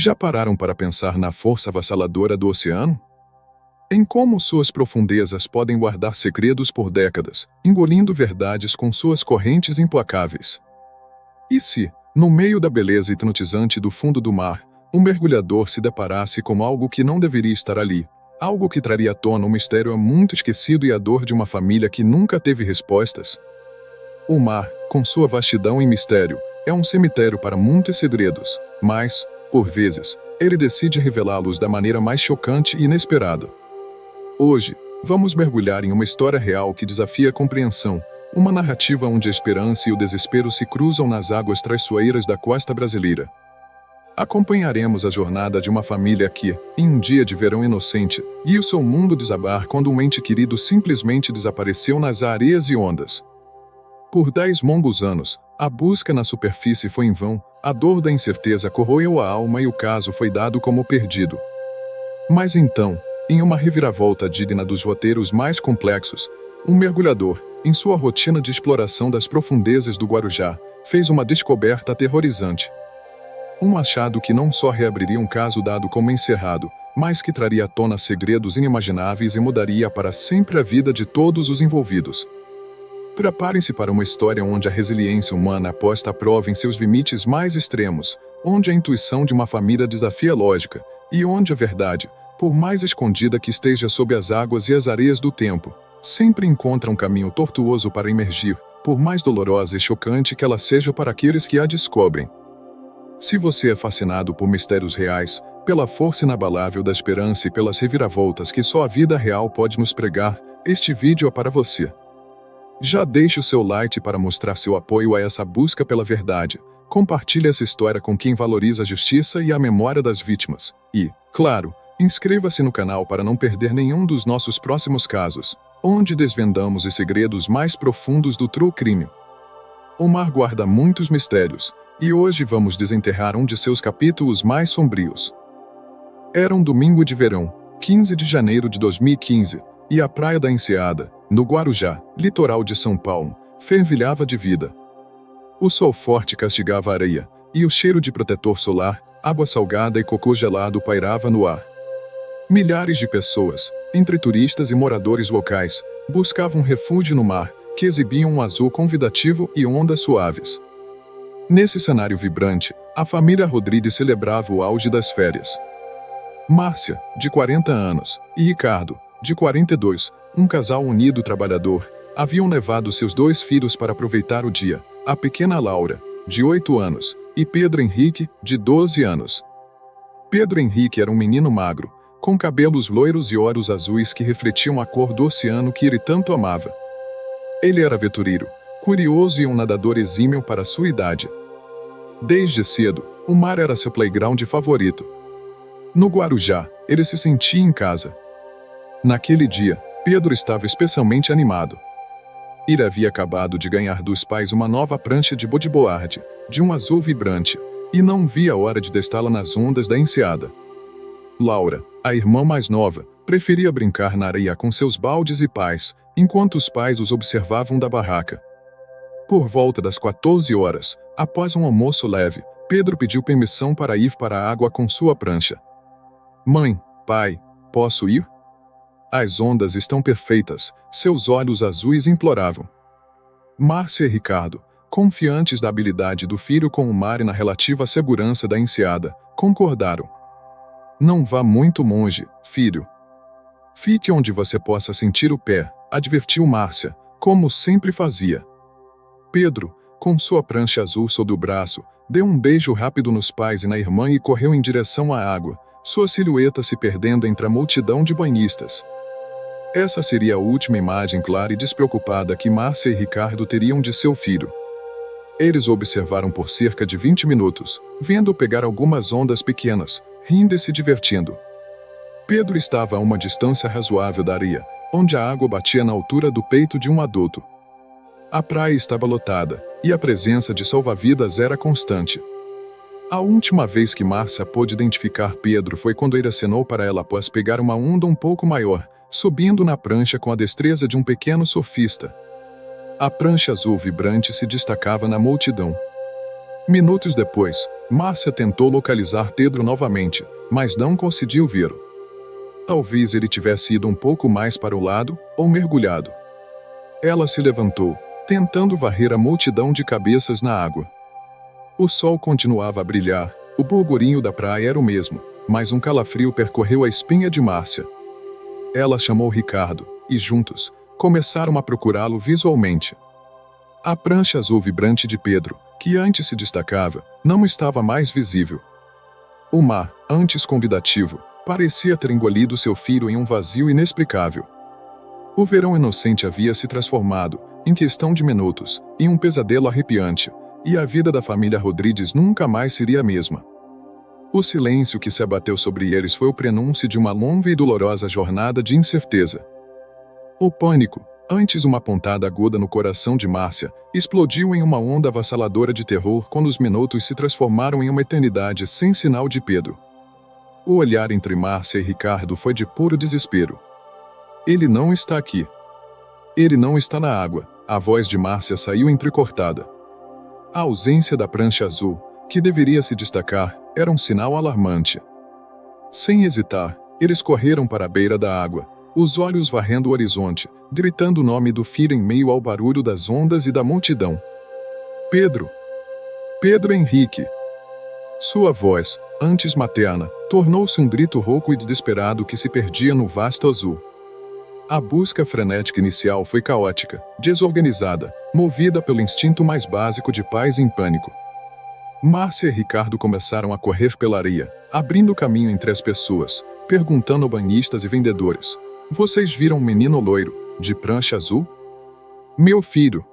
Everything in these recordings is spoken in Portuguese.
Já pararam para pensar na força avassaladora do oceano? Em como suas profundezas podem guardar segredos por décadas, engolindo verdades com suas correntes implacáveis? E se, no meio da beleza hipnotizante do fundo do mar, um mergulhador se deparasse com algo que não deveria estar ali, algo que traria à tona um mistério muito esquecido e a dor de uma família que nunca teve respostas? O mar, com sua vastidão e mistério, é um cemitério para muitos segredos, mas, por vezes, ele decide revelá-los da maneira mais chocante e inesperada. Hoje, vamos mergulhar em uma história real que desafia a compreensão, uma narrativa onde a esperança e o desespero se cruzam nas águas traiçoeiras da costa brasileira. Acompanharemos a jornada de uma família que, em um dia de verão inocente, viu seu mundo desabar quando um ente querido simplesmente desapareceu nas areias e ondas. Por 10 longos anos, a busca na superfície foi em vão, a dor da incerteza corroeu a alma e o caso foi dado como perdido. Mas então, em uma reviravolta digna dos roteiros mais complexos, um mergulhador, em sua rotina de exploração das profundezas do Guarujá, fez uma descoberta aterrorizante. Um achado que não só reabriria um caso dado como encerrado, mas que traria à tona segredos inimagináveis e mudaria para sempre a vida de todos os envolvidos. Preparem-se para uma história onde a resiliência humana é posta à prova em seus limites mais extremos, onde a intuição de uma família desafia a lógica, e onde a verdade, por mais escondida que esteja sob as águas e as areias do tempo, sempre encontra um caminho tortuoso para emergir, por mais dolorosa e chocante que ela seja para aqueles que a descobrem. Se você é fascinado por mistérios reais, pela força inabalável da esperança e pelas reviravoltas que só a vida real pode nos pregar, este vídeo é para você. Já deixe o seu like para mostrar seu apoio a essa busca pela verdade. Compartilhe essa história com quem valoriza a justiça e a memória das vítimas. E, claro, inscreva-se no canal para não perder nenhum dos nossos próximos casos, onde desvendamos os segredos mais profundos do true crime. O mar guarda muitos mistérios, e hoje vamos desenterrar um de seus capítulos mais sombrios. Era um domingo de verão, 15 de janeiro de 2015, e a Praia da Enseada, no Guarujá, litoral de São Paulo, fervilhava de vida. O sol forte castigava a areia, e o cheiro de protetor solar, água salgada e cocô gelado pairava no ar. Milhares de pessoas, entre turistas e moradores locais, buscavam refúgio no mar, que exibia um azul convidativo e ondas suaves. Nesse cenário vibrante, a família Rodrigues celebrava o auge das férias. Márcia, de 40 anos, e Ricardo, de 42, um casal unido trabalhador, haviam levado seus 2 filhos para aproveitar o dia, a pequena Laura, de 8 anos, e Pedro Henrique, de 12 anos. Pedro Henrique era um menino magro, com cabelos loiros e olhos azuis que refletiam a cor do oceano que ele tanto amava. Ele era aventureiro, curioso e um nadador exímio para sua idade. Desde cedo, o mar era seu playground favorito. No Guarujá, ele se sentia em casa. Naquele dia, Pedro estava especialmente animado. Ele havia acabado de ganhar dos pais uma nova prancha de bodyboard, de um azul vibrante, e não via a hora de testá-la nas ondas da enseada. Laura, a irmã mais nova, preferia brincar na areia com seus baldes e pais, enquanto os pais os observavam da barraca. Por volta das 14 horas, após um almoço leve, Pedro pediu permissão para ir para a água com sua prancha. Mãe, pai, posso ir? As ondas estão perfeitas, seus olhos azuis imploravam. Márcia e Ricardo, confiantes da habilidade do filho com o mar e na relativa segurança da enseada, concordaram. Não vá muito longe, filho. Fique onde você possa sentir o pé, advertiu Márcia, como sempre fazia. Pedro, com sua prancha azul sob o braço, deu um beijo rápido nos pais e na irmã e correu em direção à água, sua silhueta se perdendo entre a multidão de banhistas. Essa seria a última imagem clara e despreocupada que Márcia e Ricardo teriam de seu filho. Eles o observaram por cerca de 20 minutos, vendo-o pegar algumas ondas pequenas, rindo e se divertindo. Pedro estava a uma distância razoável da areia, onde a água batia na altura do peito de um adulto. A praia estava lotada, e a presença de salva-vidas era constante. A última vez que Márcia pôde identificar Pedro foi quando ele acenou para ela após pegar uma onda um pouco maior, subindo na prancha com a destreza de um pequeno surfista. A prancha azul vibrante se destacava na multidão. Minutos depois, Márcia tentou localizar Pedro novamente, mas não conseguiu vê-lo. Talvez ele tivesse ido um pouco mais para o lado, ou mergulhado. Ela se levantou, tentando varrer a multidão de cabeças na água. O sol continuava a brilhar, o burburinho da praia era o mesmo, mas um calafrio percorreu a espinha de Márcia. Ela chamou Ricardo, e juntos, começaram a procurá-lo visualmente. A prancha azul vibrante de Pedro, que antes se destacava, não estava mais visível. O mar, antes convidativo, parecia ter engolido seu filho em um vazio inexplicável. O verão inocente havia se transformado, em questão de minutos, em um pesadelo arrepiante, e a vida da família Rodrigues nunca mais seria a mesma. O silêncio que se abateu sobre eles foi o prenúncio de uma longa e dolorosa jornada de incerteza. O pânico, antes uma pontada aguda no coração de Márcia, explodiu em uma onda avassaladora de terror quando os minutos se transformaram em uma eternidade sem sinal de Pedro. O olhar entre Márcia e Ricardo foi de puro desespero. Ele não está aqui. Ele não está na água. A voz de Márcia saiu entrecortada. A ausência da prancha azul, que deveria se destacar, era um sinal alarmante. Sem hesitar, eles correram para a beira da água, os olhos varrendo o horizonte, gritando o nome do filho em meio ao barulho das ondas e da multidão. Pedro! Pedro Henrique! Sua voz, antes materna, tornou-se um grito rouco e desesperado que se perdia no vasto azul. A busca frenética inicial foi caótica, desorganizada, movida pelo instinto mais básico de pais em pânico. Márcia e Ricardo começaram a correr pela areia, abrindo caminho entre as pessoas, perguntando a banhistas e vendedores: "Vocês viram um menino loiro, de prancha azul?" "Meu filho."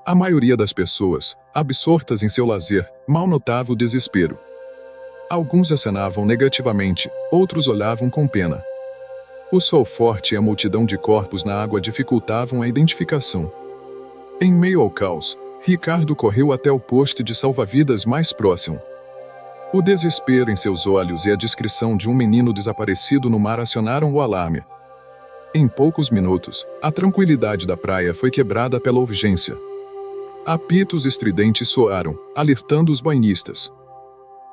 A maioria das pessoas, absortas em seu lazer, mal notava o desespero. Alguns acenavam negativamente, outros olhavam com pena. O sol forte e a multidão de corpos na água dificultavam a identificação. Em meio ao caos, Ricardo correu até o posto de salva-vidas mais próximo. O desespero em seus olhos e a descrição de um menino desaparecido no mar acionaram o alarme. Em poucos minutos, a tranquilidade da praia foi quebrada pela urgência. Apitos estridentes soaram, alertando os banhistas.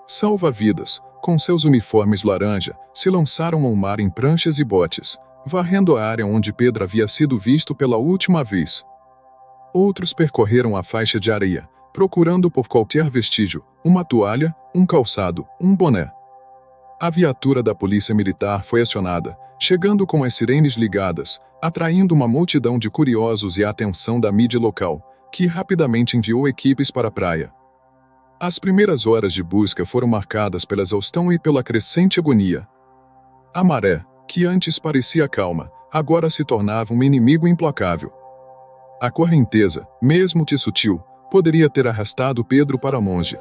Salva-vidas, com seus uniformes laranja, se lançaram ao mar em pranchas e botes, varrendo a área onde Pedro havia sido visto pela última vez. Outros percorreram a faixa de areia, procurando por qualquer vestígio, uma toalha, um calçado, um boné. A viatura da polícia militar foi acionada, chegando com as sirenes ligadas, atraindo uma multidão de curiosos e a atenção da mídia local, que rapidamente enviou equipes para a praia. As primeiras horas de busca foram marcadas pela exaustão e pela crescente agonia. A maré, que antes parecia calma, agora se tornava um inimigo implacável. A correnteza, mesmo que sutil, poderia ter arrastado Pedro para longe.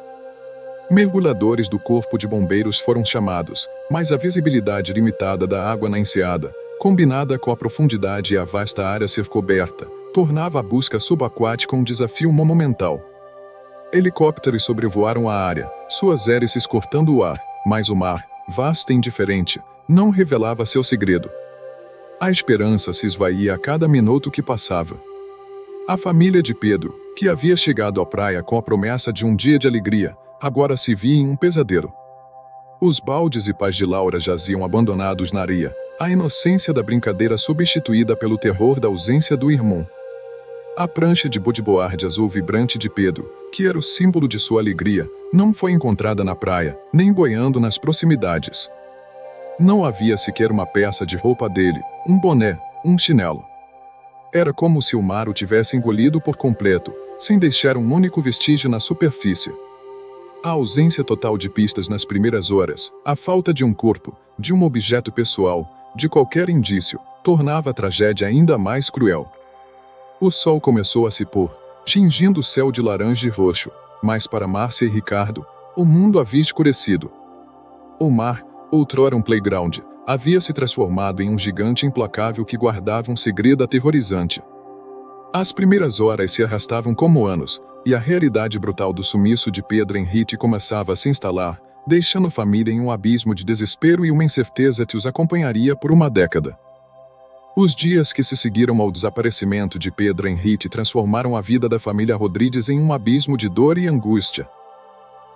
Mergulhadores do Corpo de Bombeiros foram chamados, mas a visibilidade limitada da água na enseada, combinada com a profundidade e a vasta área ser coberta, tornava a busca subaquática um desafio monumental. Helicópteros sobrevoaram a área, suas hélices cortando o ar, mas o mar, vasto e indiferente, não revelava seu segredo. A esperança se esvaía a cada minuto que passava. A família de Pedro, que havia chegado à praia com a promessa de um dia de alegria, agora se via em um pesadelo. Os baldes e pás de Laura jaziam abandonados na areia, a inocência da brincadeira substituída pelo terror da ausência do irmão. A prancha de bodyboard azul vibrante de Pedro, que era o símbolo de sua alegria, não foi encontrada na praia, nem boiando nas proximidades. Não havia sequer uma peça de roupa dele, um boné, um chinelo. Era como se o mar o tivesse engolido por completo, sem deixar um único vestígio na superfície. A ausência total de pistas nas primeiras horas, a falta de um corpo, de um objeto pessoal, de qualquer indício, tornava a tragédia ainda mais cruel. O sol começou a se pôr, tingindo o céu de laranja e roxo, mas para Márcia e Ricardo, o mundo havia escurecido. O mar, outrora um playground, havia se transformado em um gigante implacável que guardava um segredo aterrorizante. As primeiras horas se arrastavam como anos, e a realidade brutal do sumiço de Pedro Henrique começava a se instalar, deixando a família em um abismo de desespero e uma incerteza que os acompanharia por uma década. Os dias que se seguiram ao desaparecimento de Pedro Henrique transformaram a vida da família Rodrigues em um abismo de dor e angústia.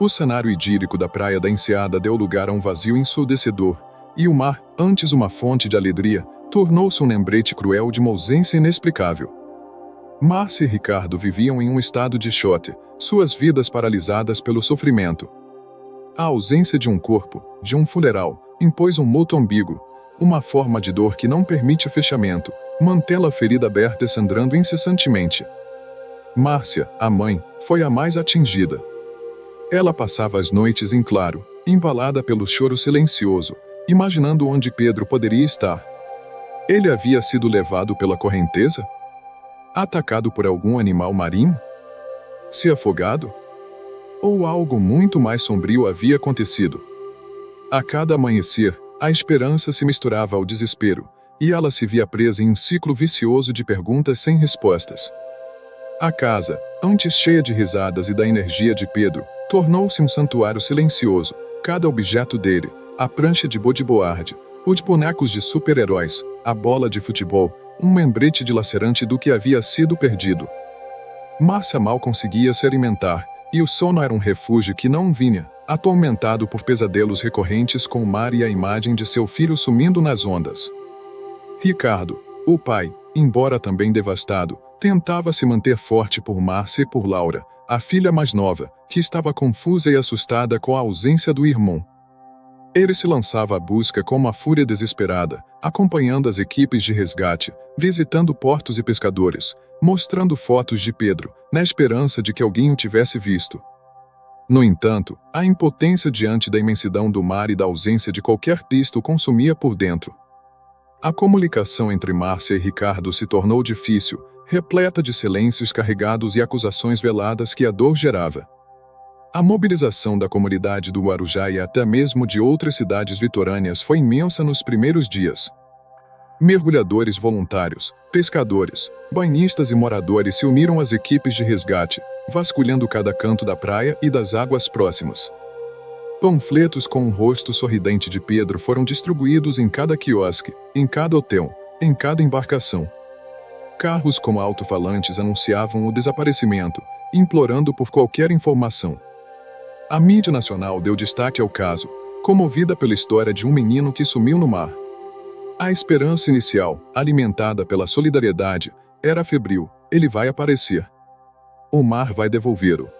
O cenário idílico da praia da Enseada deu lugar a um vazio ensurdecedor, e o mar, antes uma fonte de alegria, tornou-se um lembrete cruel de uma ausência inexplicável. Márcia e Ricardo viviam em um estado de choque, suas vidas paralisadas pelo sofrimento. A ausência de um corpo, de um funeral, impôs um mútuo ambíguo, uma forma de dor que não permite fechamento, mantê-la ferida aberta e sangrando incessantemente. Márcia, a mãe, foi a mais atingida. Ela passava as noites em claro, embalada pelo choro silencioso, imaginando onde Pedro poderia estar. Ele havia sido levado pela correnteza? Atacado por algum animal marinho? Se afogado? Ou algo muito mais sombrio havia acontecido? A cada amanhecer, a esperança se misturava ao desespero, e ela se via presa em um ciclo vicioso de perguntas sem respostas. A casa, antes cheia de risadas e da energia de Pedro, tornou-se um santuário silencioso, cada objeto dele, a prancha de bodyboard, os bonecos de super-heróis, a bola de futebol, um lembrete dilacerante do que havia sido perdido. Márcia mal conseguia se alimentar, e o sono era um refúgio que não vinha, atormentado por pesadelos recorrentes com o mar e a imagem de seu filho sumindo nas ondas. Ricardo, o pai, embora também devastado, tentava se manter forte por Márcia e por Laura, a filha mais nova, que estava confusa e assustada com a ausência do irmão. Ele se lançava à busca com uma fúria desesperada, acompanhando as equipes de resgate, visitando portos e pescadores, mostrando fotos de Pedro, na esperança de que alguém o tivesse visto. No entanto, a impotência diante da imensidão do mar e da ausência de qualquer pista o consumia por dentro. A comunicação entre Márcia e Ricardo se tornou difícil, repleta de silêncios carregados e acusações veladas que a dor gerava. A mobilização da comunidade do Guarujá e até mesmo de outras cidades litorâneas foi imensa nos primeiros dias. Mergulhadores voluntários, pescadores, banhistas e moradores se uniram às equipes de resgate, vasculhando cada canto da praia e das águas próximas. Panfletos com o rosto sorridente de Pedro foram distribuídos em cada quiosque, em cada hotel, em cada embarcação. Carros com alto-falantes anunciavam o desaparecimento, implorando por qualquer informação. A mídia nacional deu destaque ao caso, comovida pela história de um menino que sumiu no mar. A esperança inicial, alimentada pela solidariedade, era febril: ele vai aparecer. O mar vai devolvê-lo.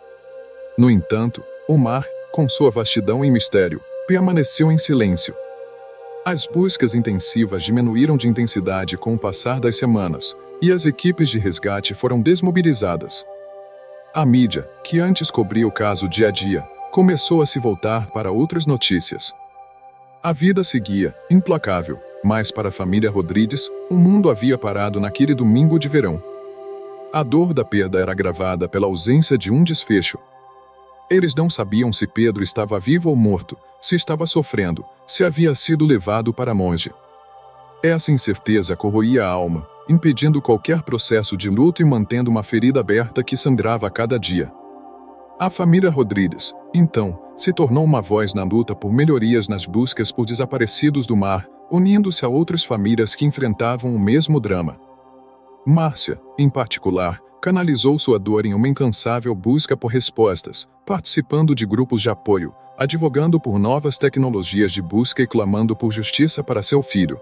No entanto, o mar, com sua vastidão e mistério, permaneceu em silêncio. As buscas intensivas diminuíram de intensidade com o passar das semanas, e as equipes de resgate foram desmobilizadas. A mídia, que antes cobria o caso dia a dia, começou a se voltar para outras notícias. A vida seguia, implacável, mas para a família Rodrigues, o mundo havia parado naquele domingo de verão. A dor da perda era agravada pela ausência de um desfecho. Eles não sabiam se Pedro estava vivo ou morto, se estava sofrendo, se havia sido levado para monge. Essa incerteza corroía a alma, impedindo qualquer processo de luto e mantendo uma ferida aberta que sangrava a cada dia. A família Rodrigues, então, se tornou uma voz na luta por melhorias nas buscas por desaparecidos do mar, unindo-se a outras famílias que enfrentavam o mesmo drama. Márcia, em particular, canalizou sua dor em uma incansável busca por respostas, participando de grupos de apoio, advogando por novas tecnologias de busca e clamando por justiça para seu filho.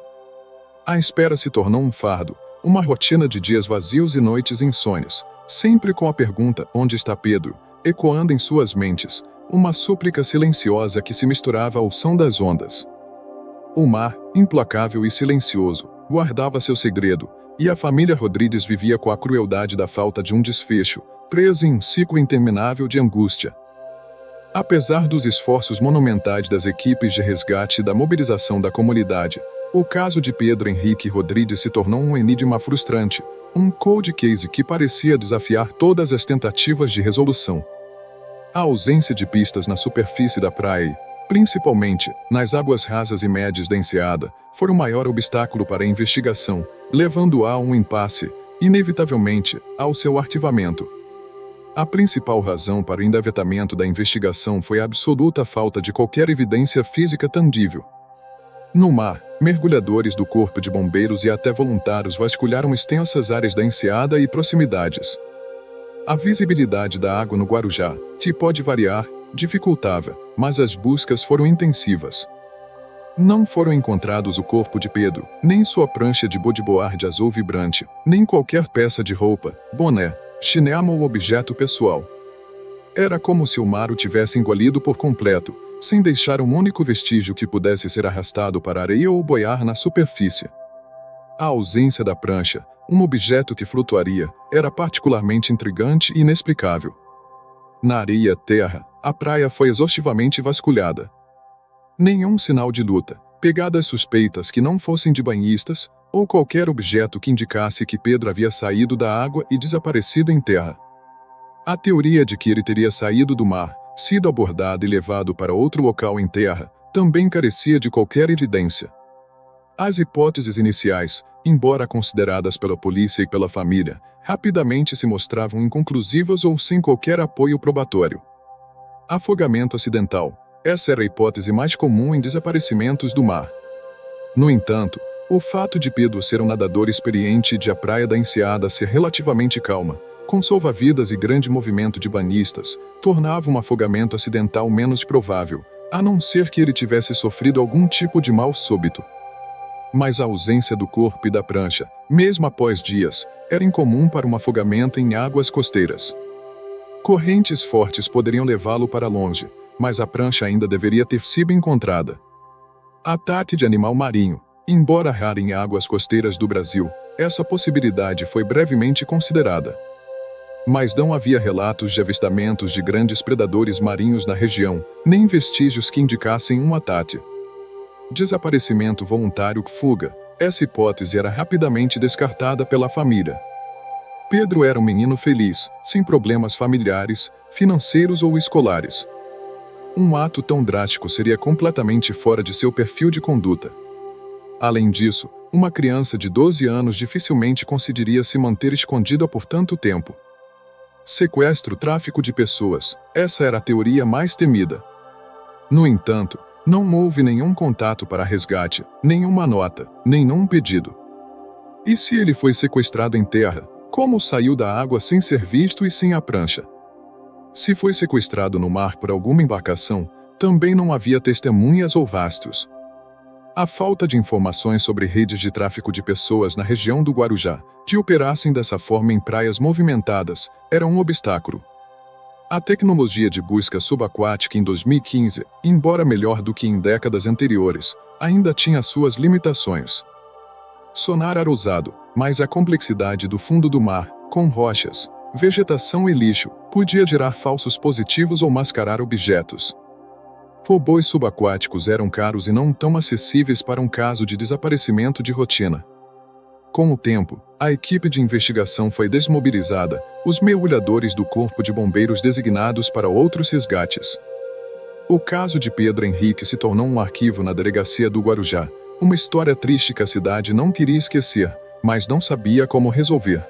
A espera se tornou um fardo, uma rotina de dias vazios e noites insônias, sempre com a pergunta: onde está Pedro?, ecoando em suas mentes, uma súplica silenciosa que se misturava ao som das ondas. O mar, implacável e silencioso, guardava seu segredo, e a família Rodrigues vivia com a crueldade da falta de um desfecho, presa em um ciclo interminável de angústia. Apesar dos esforços monumentais das equipes de resgate e da mobilização da comunidade, o caso de Pedro Henrique Rodrigues se tornou um enigma frustrante, um cold case que parecia desafiar todas as tentativas de resolução. A ausência de pistas na superfície da praia, principalmente nas águas rasas e médias da Enseada, foi o maior obstáculo para a investigação, levando a um impasse, inevitavelmente, ao seu arquivamento. A principal razão para o engavetamento da investigação foi a absoluta falta de qualquer evidência física tangível. No mar, mergulhadores do Corpo de Bombeiros e até voluntários vasculharam extensas áreas da Enseada e proximidades. A visibilidade da água no Guarujá, que pode variar, dificultava, mas as buscas foram intensivas. Não foram encontrados o corpo de Pedro, nem sua prancha de bodyboard azul vibrante, nem qualquer peça de roupa, boné, chinelo ou objeto pessoal. Era como se o mar o tivesse engolido por completo, sem deixar um único vestígio que pudesse ser arrastado para a areia ou boiar na superfície. A ausência da prancha, um objeto que flutuaria, era particularmente intrigante e inexplicável. Na areia-terra, a praia foi exaustivamente vasculhada. Nenhum sinal de luta, pegadas suspeitas que não fossem de banhistas, ou qualquer objeto que indicasse que Pedro havia saído da água e desaparecido em terra. A teoria de que ele teria saído do mar, sido abordado e levado para outro local em terra, também carecia de qualquer evidência. As hipóteses iniciais, embora consideradas pela polícia e pela família, rapidamente se mostravam inconclusivas ou sem qualquer apoio probatório. Afogamento acidental. Essa era a hipótese mais comum em desaparecimentos do mar. No entanto, o fato de Pedro ser um nadador experiente e de a praia da Enseada ser relativamente calma, com salva-vidas e grande movimento de banhistas, tornava um afogamento acidental menos provável, a não ser que ele tivesse sofrido algum tipo de mal súbito. Mas a ausência do corpo e da prancha, mesmo após dias, era incomum para um afogamento em águas costeiras. Correntes fortes poderiam levá-lo para longe, mas a prancha ainda deveria ter sido encontrada. A tate de animal marinho. Embora rara em águas costeiras do Brasil, essa possibilidade foi brevemente considerada. Mas não havia relatos de avistamentos de grandes predadores marinhos na região, nem vestígios que indicassem um atate. Desaparecimento voluntário fuga. Essa hipótese era rapidamente descartada pela família. Pedro era um menino feliz, sem problemas familiares, financeiros ou escolares. Um ato tão drástico seria completamente fora de seu perfil de conduta. Além disso, uma criança de 12 anos dificilmente conseguiria se manter escondida por tanto tempo. Sequestro, tráfico de pessoas, essa era a teoria mais temida. No entanto, não houve nenhum contato para resgate, nenhuma nota, nenhum pedido. E se ele foi sequestrado em terra, como saiu da água sem ser visto e sem a prancha? Se foi sequestrado no mar por alguma embarcação, também não havia testemunhas ou rastros. A falta de informações sobre redes de tráfico de pessoas na região do Guarujá, que operassem dessa forma em praias movimentadas, era um obstáculo. A tecnologia de busca subaquática em 2015, embora melhor do que em décadas anteriores, ainda tinha suas limitações. Sonar era usado, mas a complexidade do fundo do mar, com rochas, vegetação e lixo, podia gerar falsos positivos ou mascarar objetos. Robôs subaquáticos eram caros e não tão acessíveis para um caso de desaparecimento de rotina. Com o tempo, a equipe de investigação foi desmobilizada, os mergulhadores do Corpo de Bombeiros designados para outros resgates. O caso de Pedro Henrique se tornou um arquivo na delegacia do Guarujá, uma história triste que a cidade não queria esquecer, mas não sabia como resolver.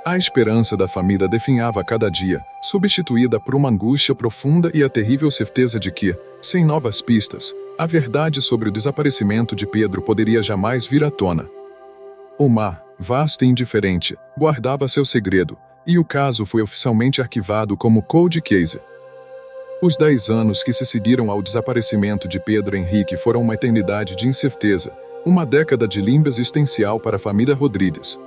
A esperança da família definhava a cada dia, substituída por uma angústia profunda e a terrível certeza de que, sem novas pistas, a verdade sobre o desaparecimento de Pedro poderia jamais vir à tona. O mar, vasto e indiferente, guardava seu segredo, e o caso foi oficialmente arquivado como cold case. Os 10 anos que se seguiram ao desaparecimento de Pedro Henrique foram uma eternidade de incerteza, uma década de limbo existencial para a família Rodrigues.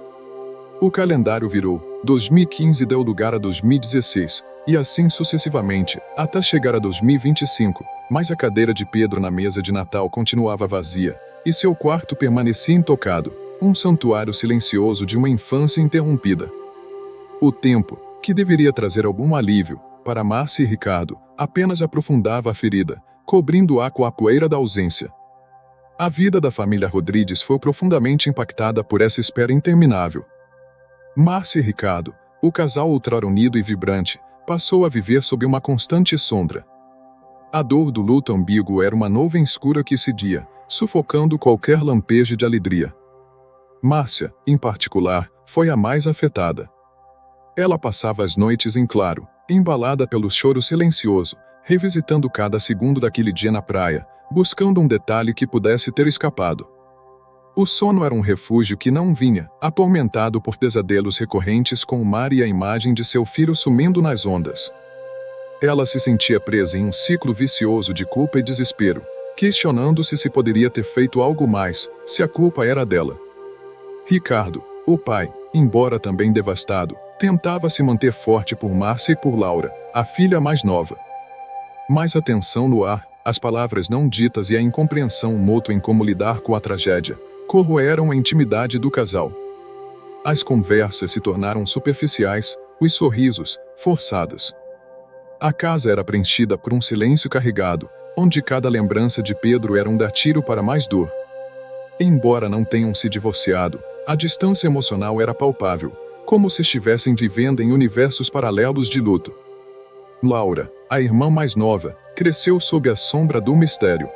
O calendário virou, 2015 deu lugar a 2016, e assim sucessivamente, até chegar a 2025, mas a cadeira de Pedro na mesa de Natal continuava vazia, e seu quarto permanecia intocado, um santuário silencioso de uma infância interrompida. O tempo, que deveria trazer algum alívio, para Márcia e Ricardo, apenas aprofundava a ferida, cobrindo-a com a poeira da ausência. A vida da família Rodrigues foi profundamente impactada por essa espera interminável. Márcia e Ricardo, o casal outrora unido e vibrante, passou a viver sob uma constante sombra. A dor do luto ambíguo era uma nuvem escura que cedia, sufocando qualquer lampejo de alegria. Márcia, em particular, foi a mais afetada. Ela passava as noites em claro, embalada pelo choro silencioso, revisitando cada segundo daquele dia na praia, buscando um detalhe que pudesse ter escapado. O sono era um refúgio que não vinha, atormentado por pesadelos recorrentes com o mar e a imagem de seu filho sumindo nas ondas. Ela se sentia presa em um ciclo vicioso de culpa e desespero, questionando-se se poderia ter feito algo mais, se a culpa era dela. Ricardo, o pai, embora também devastado, tentava se manter forte por Márcia e por Laura, a filha mais nova. Mas a tensão no ar, as palavras não ditas e a incompreensão mútua em como lidar com a tragédia, corroeram a intimidade do casal. As conversas se tornaram superficiais, os sorrisos, forçados. A casa era preenchida por um silêncio carregado, onde cada lembrança de Pedro era um gatilho para mais dor. Embora não tenham se divorciado, a distância emocional era palpável, como se estivessem vivendo em universos paralelos de luto. Laura, a irmã mais nova, cresceu sob a sombra do mistério.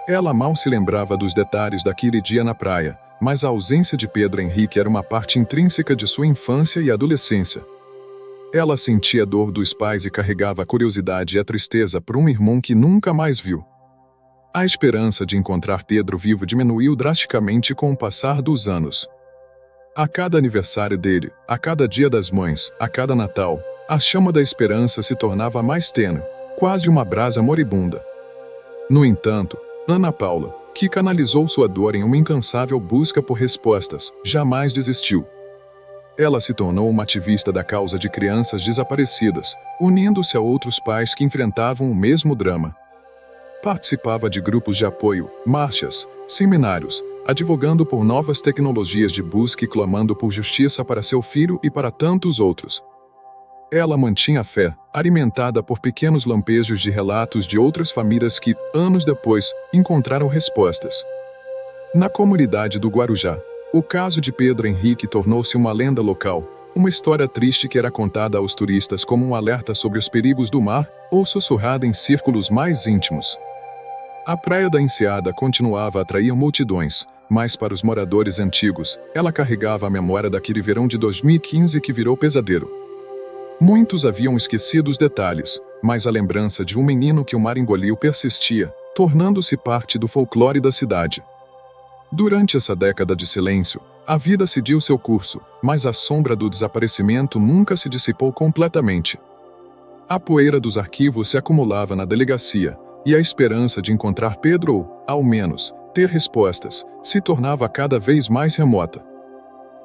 Ela mal se lembrava dos detalhes daquele dia na praia, mas a ausência de Pedro Henrique era uma parte intrínseca de sua infância e adolescência. Ela sentia a dor dos pais e carregava a curiosidade e a tristeza por um irmão que nunca mais viu. A esperança de encontrar Pedro vivo diminuiu drasticamente com o passar dos anos. A cada aniversário dele, a cada Dia das Mães, a cada Natal, a chama da esperança se tornava mais tênue, quase uma brasa moribunda. No entanto, Ana Paula, que canalizou sua dor em uma incansável busca por respostas, jamais desistiu. Ela se tornou uma ativista da causa de crianças desaparecidas, unindo-se a outros pais que enfrentavam o mesmo drama. Participava de grupos de apoio, marchas, seminários, advogando por novas tecnologias de busca e clamando por justiça para seu filho e para tantos outros. Ela mantinha a fé, alimentada por pequenos lampejos de relatos de outras famílias que, anos depois, encontraram respostas. Na comunidade do Guarujá, o caso de Pedro Henrique tornou-se uma lenda local, uma história triste que era contada aos turistas como um alerta sobre os perigos do mar ou sussurrada em círculos mais íntimos. A Praia da Enseada continuava a atrair multidões, mas para os moradores antigos, ela carregava a memória daquele verão de 2015 que virou pesadelo. Muitos haviam esquecido os detalhes, mas a lembrança de um menino que o mar engoliu persistia, tornando-se parte do folclore da cidade. Durante essa década de silêncio, a vida seguiu seu curso, mas a sombra do desaparecimento nunca se dissipou completamente. A poeira dos arquivos se acumulava na delegacia, e a esperança de encontrar Pedro ou, ao menos, ter respostas, se tornava cada vez mais remota.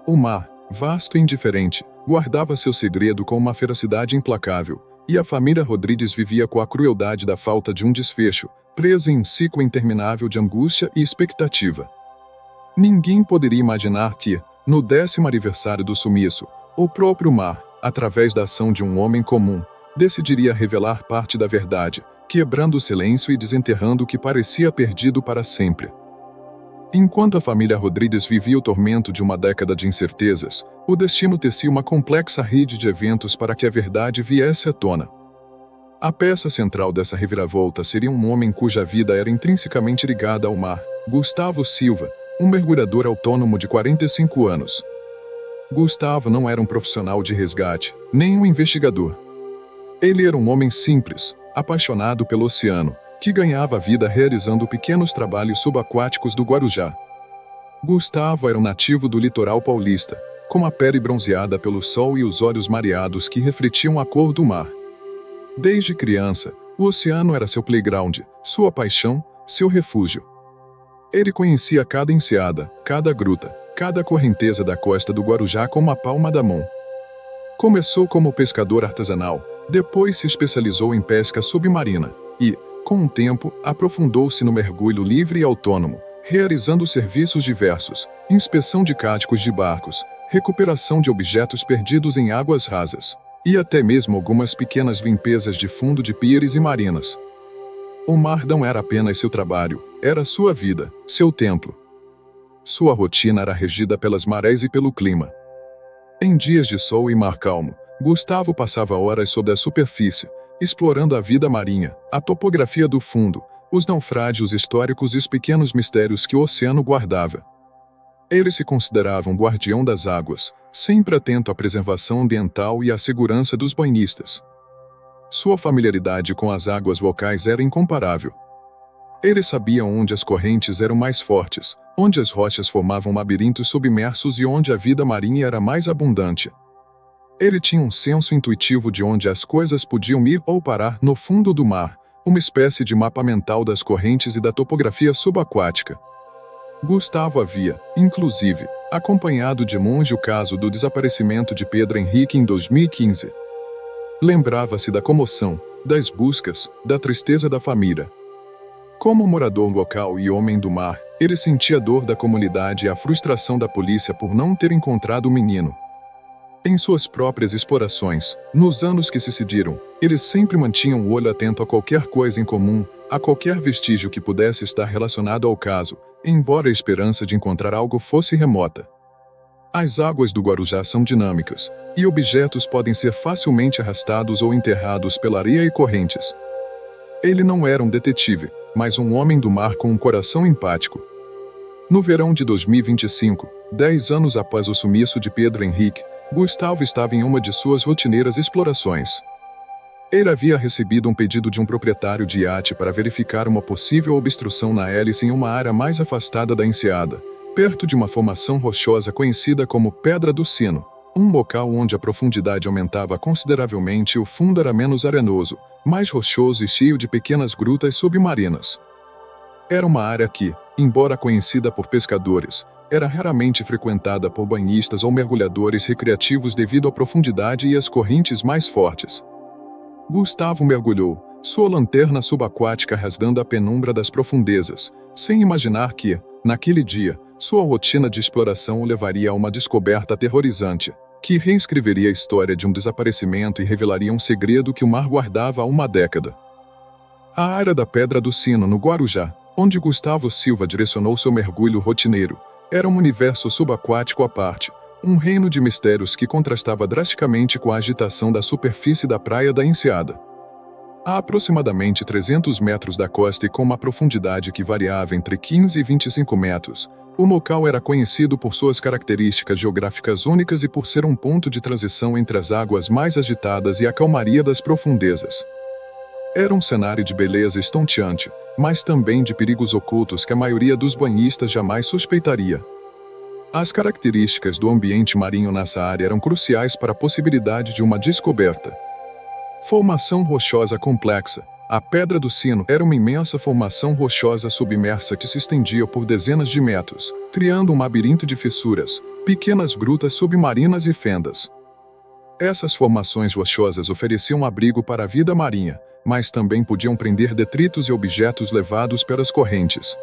O mar, vasto e indiferente, guardava seu segredo com uma ferocidade implacável, e a família Rodrigues vivia com a crueldade da falta de um desfecho, presa em um ciclo interminável de angústia e expectativa. Ninguém poderia imaginar que, no 10º aniversário do sumiço, o próprio mar, através da ação de um homem comum, decidiria revelar parte da verdade, quebrando o silêncio e desenterrando o que parecia perdido para sempre. Enquanto a família Rodrigues vivia o tormento de uma década de incertezas, o destino tecia uma complexa rede de eventos para que a verdade viesse à tona. A peça central dessa reviravolta seria um homem cuja vida era intrinsecamente ligada ao mar, Gustavo Silva, um mergulhador autônomo de 45 anos. Gustavo não era um profissional de resgate, nem um investigador. Ele era um homem simples, apaixonado pelo oceano, que ganhava a vida realizando pequenos trabalhos subaquáticos do Guarujá. Gustavo era um nativo do litoral paulista, com a pele bronzeada pelo sol e os olhos mareados que refletiam a cor do mar. Desde criança, o oceano era seu playground, sua paixão, seu refúgio. Ele conhecia cada enseada, cada gruta, cada correnteza da costa do Guarujá como a palma da mão. Começou como pescador artesanal, depois se especializou em pesca submarina e, com o tempo, aprofundou-se no mergulho livre e autônomo, realizando serviços diversos, inspeção de cáticos de barcos, recuperação de objetos perdidos em águas rasas, e até mesmo algumas pequenas limpezas de fundo de pires e marinas. O mar não era apenas seu trabalho, era sua vida, seu templo. Sua rotina era regida pelas marés e pelo clima. Em dias de sol e mar calmo, Gustavo passava horas sob a superfície, explorando a vida marinha, a topografia do fundo, os naufrágios históricos e os pequenos mistérios que o oceano guardava. Ele se considerava um guardião das águas, sempre atento à preservação ambiental e à segurança dos banhistas. Sua familiaridade com as águas locais era incomparável. Ele sabia onde as correntes eram mais fortes, onde as rochas formavam labirintos submersos e onde a vida marinha era mais abundante. Ele tinha um senso intuitivo de onde as coisas podiam ir ou parar no fundo do mar, uma espécie de mapa mental das correntes e da topografia subaquática. Gustavo havia, inclusive, acompanhado de longe o caso do desaparecimento de Pedro Henrique em 2015. Lembrava-se da comoção, das buscas, da tristeza da família. Como morador local e homem do mar, ele sentia a dor da comunidade e a frustração da polícia por não ter encontrado o menino. Em suas próprias explorações, nos anos que se seguiram, eles sempre mantinham o olho atento a qualquer coisa em comum, a qualquer vestígio que pudesse estar relacionado ao caso, embora a esperança de encontrar algo fosse remota. As águas do Guarujá são dinâmicas, e objetos podem ser facilmente arrastados ou enterrados pela areia e correntes. Ele não era um detetive, mas um homem do mar com um coração empático. No verão de 2025, 10 anos após o sumiço de Pedro Henrique, Gustavo estava em uma de suas rotineiras explorações. Ele havia recebido um pedido de um proprietário de iate para verificar uma possível obstrução na hélice em uma área mais afastada da enseada, perto de uma formação rochosa conhecida como Pedra do Sino, um local onde a profundidade aumentava consideravelmente e o fundo era menos arenoso, mais rochoso e cheio de pequenas grutas submarinas. Era uma área que, embora conhecida por pescadores, era raramente frequentada por banhistas ou mergulhadores recreativos devido à profundidade e às correntes mais fortes. Gustavo mergulhou, sua lanterna subaquática rasgando a penumbra das profundezas, sem imaginar que, naquele dia, sua rotina de exploração o levaria a uma descoberta aterrorizante, que reescreveria a história de um desaparecimento e revelaria um segredo que o mar guardava há uma década. A área da Pedra do Sino, no Guarujá, onde Gustavo Silva direcionou seu mergulho rotineiro, era um universo subaquático à parte, um reino de mistérios que contrastava drasticamente com a agitação da superfície da praia da Enseada. A aproximadamente 300 metros da costa e com uma profundidade que variava entre 15 e 25 metros, o local era conhecido por suas características geográficas únicas e por ser um ponto de transição entre as águas mais agitadas e a calmaria das profundezas. Era um cenário de beleza estonteante, mas também de perigos ocultos que a maioria dos banhistas jamais suspeitaria. As características do ambiente marinho nessa área eram cruciais para a possibilidade de uma descoberta. Formação rochosa complexa. A Pedra do Sino era uma imensa formação rochosa submersa que se estendia por dezenas de metros, criando um labirinto de fissuras, pequenas grutas submarinas e fendas. Essas formações rochosas ofereciam abrigo para a vida marinha, mas também podiam prender detritos e objetos levados pelas correntes.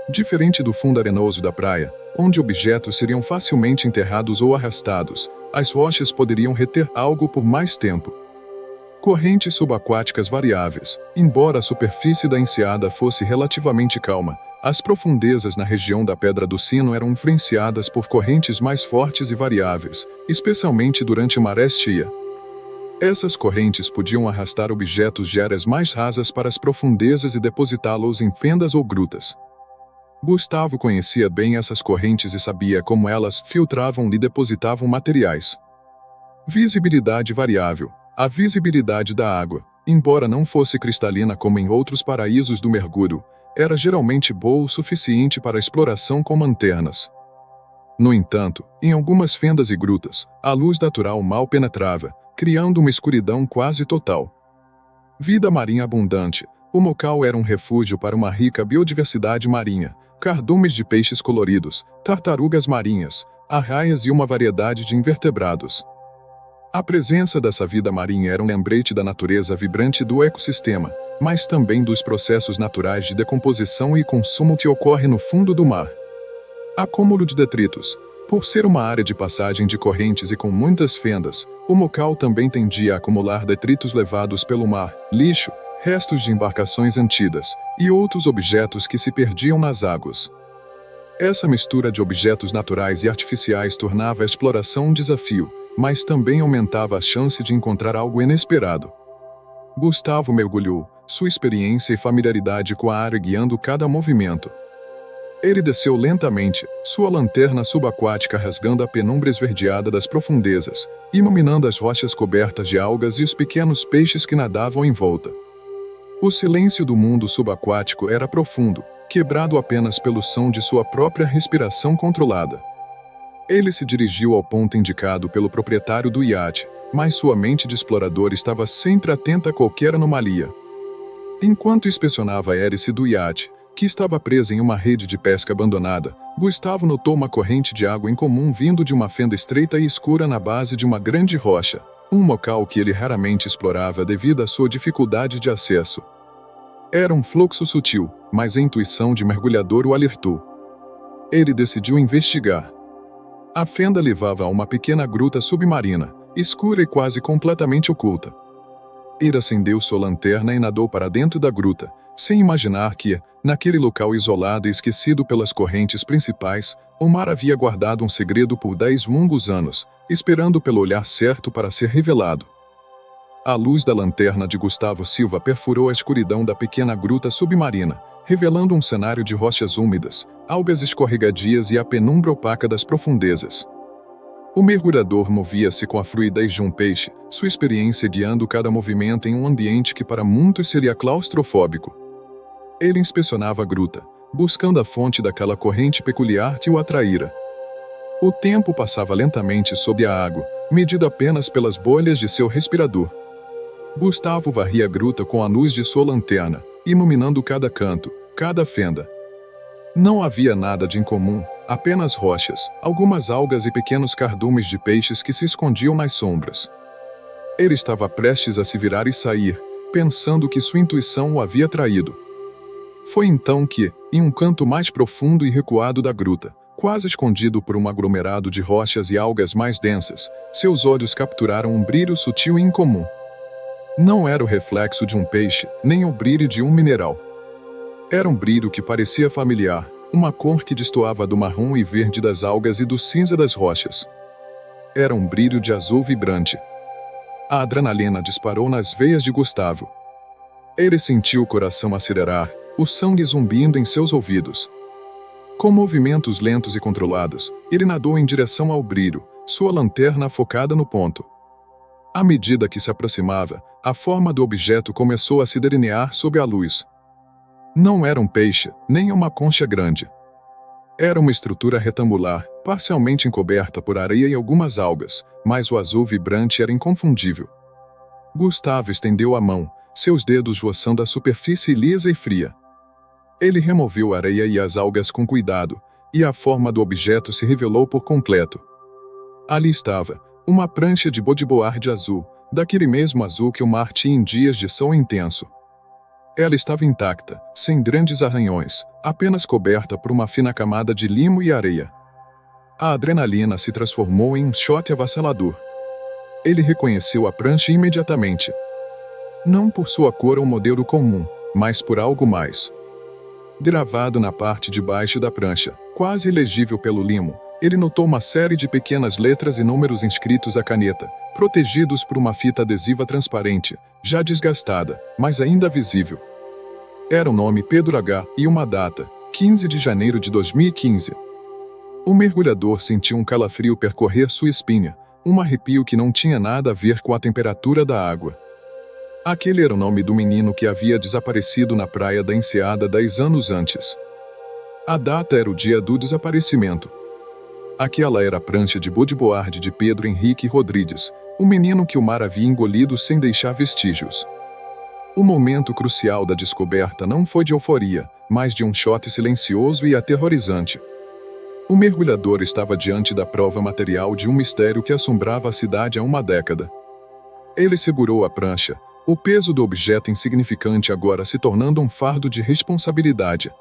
Diferente do fundo arenoso da praia, onde objetos seriam facilmente enterrados ou arrastados, as rochas poderiam reter algo por mais tempo. Correntes subaquáticas variáveis. Embora a superfície da enseada fosse relativamente calma, as profundezas na região da Pedra do Sino eram influenciadas por correntes mais fortes e variáveis, especialmente durante maré cheia. Essas correntes podiam arrastar objetos de áreas mais rasas para as profundezas e depositá-los em fendas ou grutas. Gustavo conhecia bem essas correntes e sabia como elas filtravam e depositavam materiais. Visibilidade variável. A visibilidade da água, embora não fosse cristalina como em outros paraísos do mergulho, era geralmente boa o suficiente para a exploração com lanternas. No entanto, em algumas fendas e grutas, a luz natural mal penetrava, criando uma escuridão quase total. Vida marinha abundante. O local era um refúgio para uma rica biodiversidade marinha, cardumes de peixes coloridos, tartarugas marinhas, arraias e uma variedade de invertebrados. A presença dessa vida marinha era um lembrete da natureza vibrante do ecossistema, mas também dos processos naturais de decomposição e consumo que ocorre no fundo do mar. Acúmulo de detritos. Por ser uma área de passagem de correntes e com muitas fendas, o local também tendia a acumular detritos levados pelo mar, lixo, restos de embarcações antigas e outros objetos que se perdiam nas águas. Essa mistura de objetos naturais e artificiais tornava a exploração um desafio, mas também aumentava a chance de encontrar algo inesperado. Gustavo mergulhou, sua experiência e familiaridade com a área guiando cada movimento. Ele desceu lentamente, sua lanterna subaquática rasgando a penumbra esverdeada das profundezas, iluminando as rochas cobertas de algas e os pequenos peixes que nadavam em volta. O silêncio do mundo subaquático era profundo, quebrado apenas pelo som de sua própria respiração controlada. Ele se dirigiu ao ponto indicado pelo proprietário do iate, mas sua mente de explorador estava sempre atenta a qualquer anomalia. Enquanto inspecionava a hélice do iate, que estava presa em uma rede de pesca abandonada, Gustavo notou uma corrente de água incomum vindo de uma fenda estreita e escura na base de uma grande rocha, um local que ele raramente explorava devido à sua dificuldade de acesso. Era um fluxo sutil, mas a intuição de mergulhador o alertou. Ele decidiu investigar. A fenda levava a uma pequena gruta submarina, escura e quase completamente oculta. Ele acendeu sua lanterna e nadou para dentro da gruta, sem imaginar que, naquele local isolado e esquecido pelas correntes principais, o mar havia guardado um segredo por 10 longos anos, esperando pelo olhar certo para ser revelado. A luz da lanterna de Gustavo Silva perfurou a escuridão da pequena gruta submarina, revelando um cenário de rochas úmidas, algas escorregadias e a penumbra opaca das profundezas. O mergulhador movia-se com a fluidez de um peixe, sua experiência guiando cada movimento em um ambiente que para muitos seria claustrofóbico. Ele inspecionava a gruta, buscando a fonte daquela corrente peculiar que o atraíra. O tempo passava lentamente sob a água, medido apenas pelas bolhas de seu respirador. Gustavo varria a gruta com a luz de sua lanterna, iluminando cada canto, cada fenda. Não havia nada de incomum, apenas rochas, algumas algas e pequenos cardumes de peixes que se escondiam nas sombras. Ele estava prestes a se virar e sair, pensando que sua intuição o havia traído. Foi então que, em um canto mais profundo e recuado da gruta, quase escondido por um aglomerado de rochas e algas mais densas, seus olhos capturaram um brilho sutil e incomum. Não era o reflexo de um peixe, nem o brilho de um mineral. Era um brilho que parecia familiar, uma cor que destoava do marrom e verde das algas e do cinza das rochas. Era um brilho de azul vibrante. A adrenalina disparou nas veias de Gustavo. Ele sentiu o coração acelerar, o sangue zumbindo em seus ouvidos. Com movimentos lentos e controlados, ele nadou em direção ao brilho, sua lanterna focada no ponto. À medida que se aproximava, a forma do objeto começou a se delinear sob a luz. Não era um peixe, nem uma concha grande. Era uma estrutura retangular, parcialmente encoberta por areia e algumas algas, mas o azul vibrante era inconfundível. Gustavo estendeu a mão, seus dedos roçando a superfície lisa e fria. Ele removeu a areia e as algas com cuidado, e a forma do objeto se revelou por completo. Ali estava, uma prancha de bodyboard azul, daquele mesmo azul que o mar tinha em dias de sol intenso. Ela estava intacta, sem grandes arranhões, apenas coberta por uma fina camada de limo e areia. A adrenalina se transformou em um shot avassalador. Ele reconheceu a prancha imediatamente. Não por sua cor ou modelo comum, mas por algo mais. Gravado na parte de baixo da prancha, quase ilegível pelo limo, ele notou uma série de pequenas letras e números inscritos à caneta, protegidos por uma fita adesiva transparente, já desgastada, mas ainda visível. Era o nome Pedro H. e uma data, 15 de janeiro de 2015. O mergulhador sentiu um calafrio percorrer sua espinha, um arrepio que não tinha nada a ver com a temperatura da água. Aquele era o nome do menino que havia desaparecido na praia da Enseada 10 anos antes. A data era o dia do desaparecimento. Aquela era a prancha de bodyboard de Pedro Henrique Rodrigues, o menino que o mar havia engolido sem deixar vestígios. O momento crucial da descoberta não foi de euforia, mas de um choque silencioso e aterrorizante. O mergulhador estava diante da prova material de um mistério que assombrava a cidade há uma década. Ele segurou a prancha, o peso do objeto insignificante agora se tornando um fardo de responsabilidade.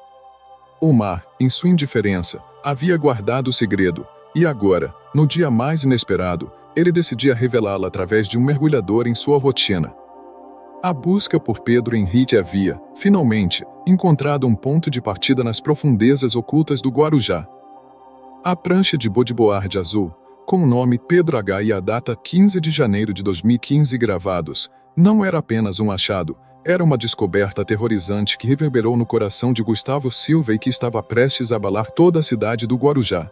O mar, em sua indiferença, havia guardado o segredo, e agora, no dia mais inesperado, ele decidia revelá-la através de um mergulhador em sua rotina. A busca por Pedro Henrique havia, finalmente, encontrado um ponto de partida nas profundezas ocultas do Guarujá. A prancha de bodyboard azul, com o nome Pedro H. e a data 15 de janeiro de 2015 gravados, não era apenas um achado, era uma descoberta aterrorizante que reverberou no coração de Gustavo Silva e que estava prestes a abalar toda a cidade do Guarujá.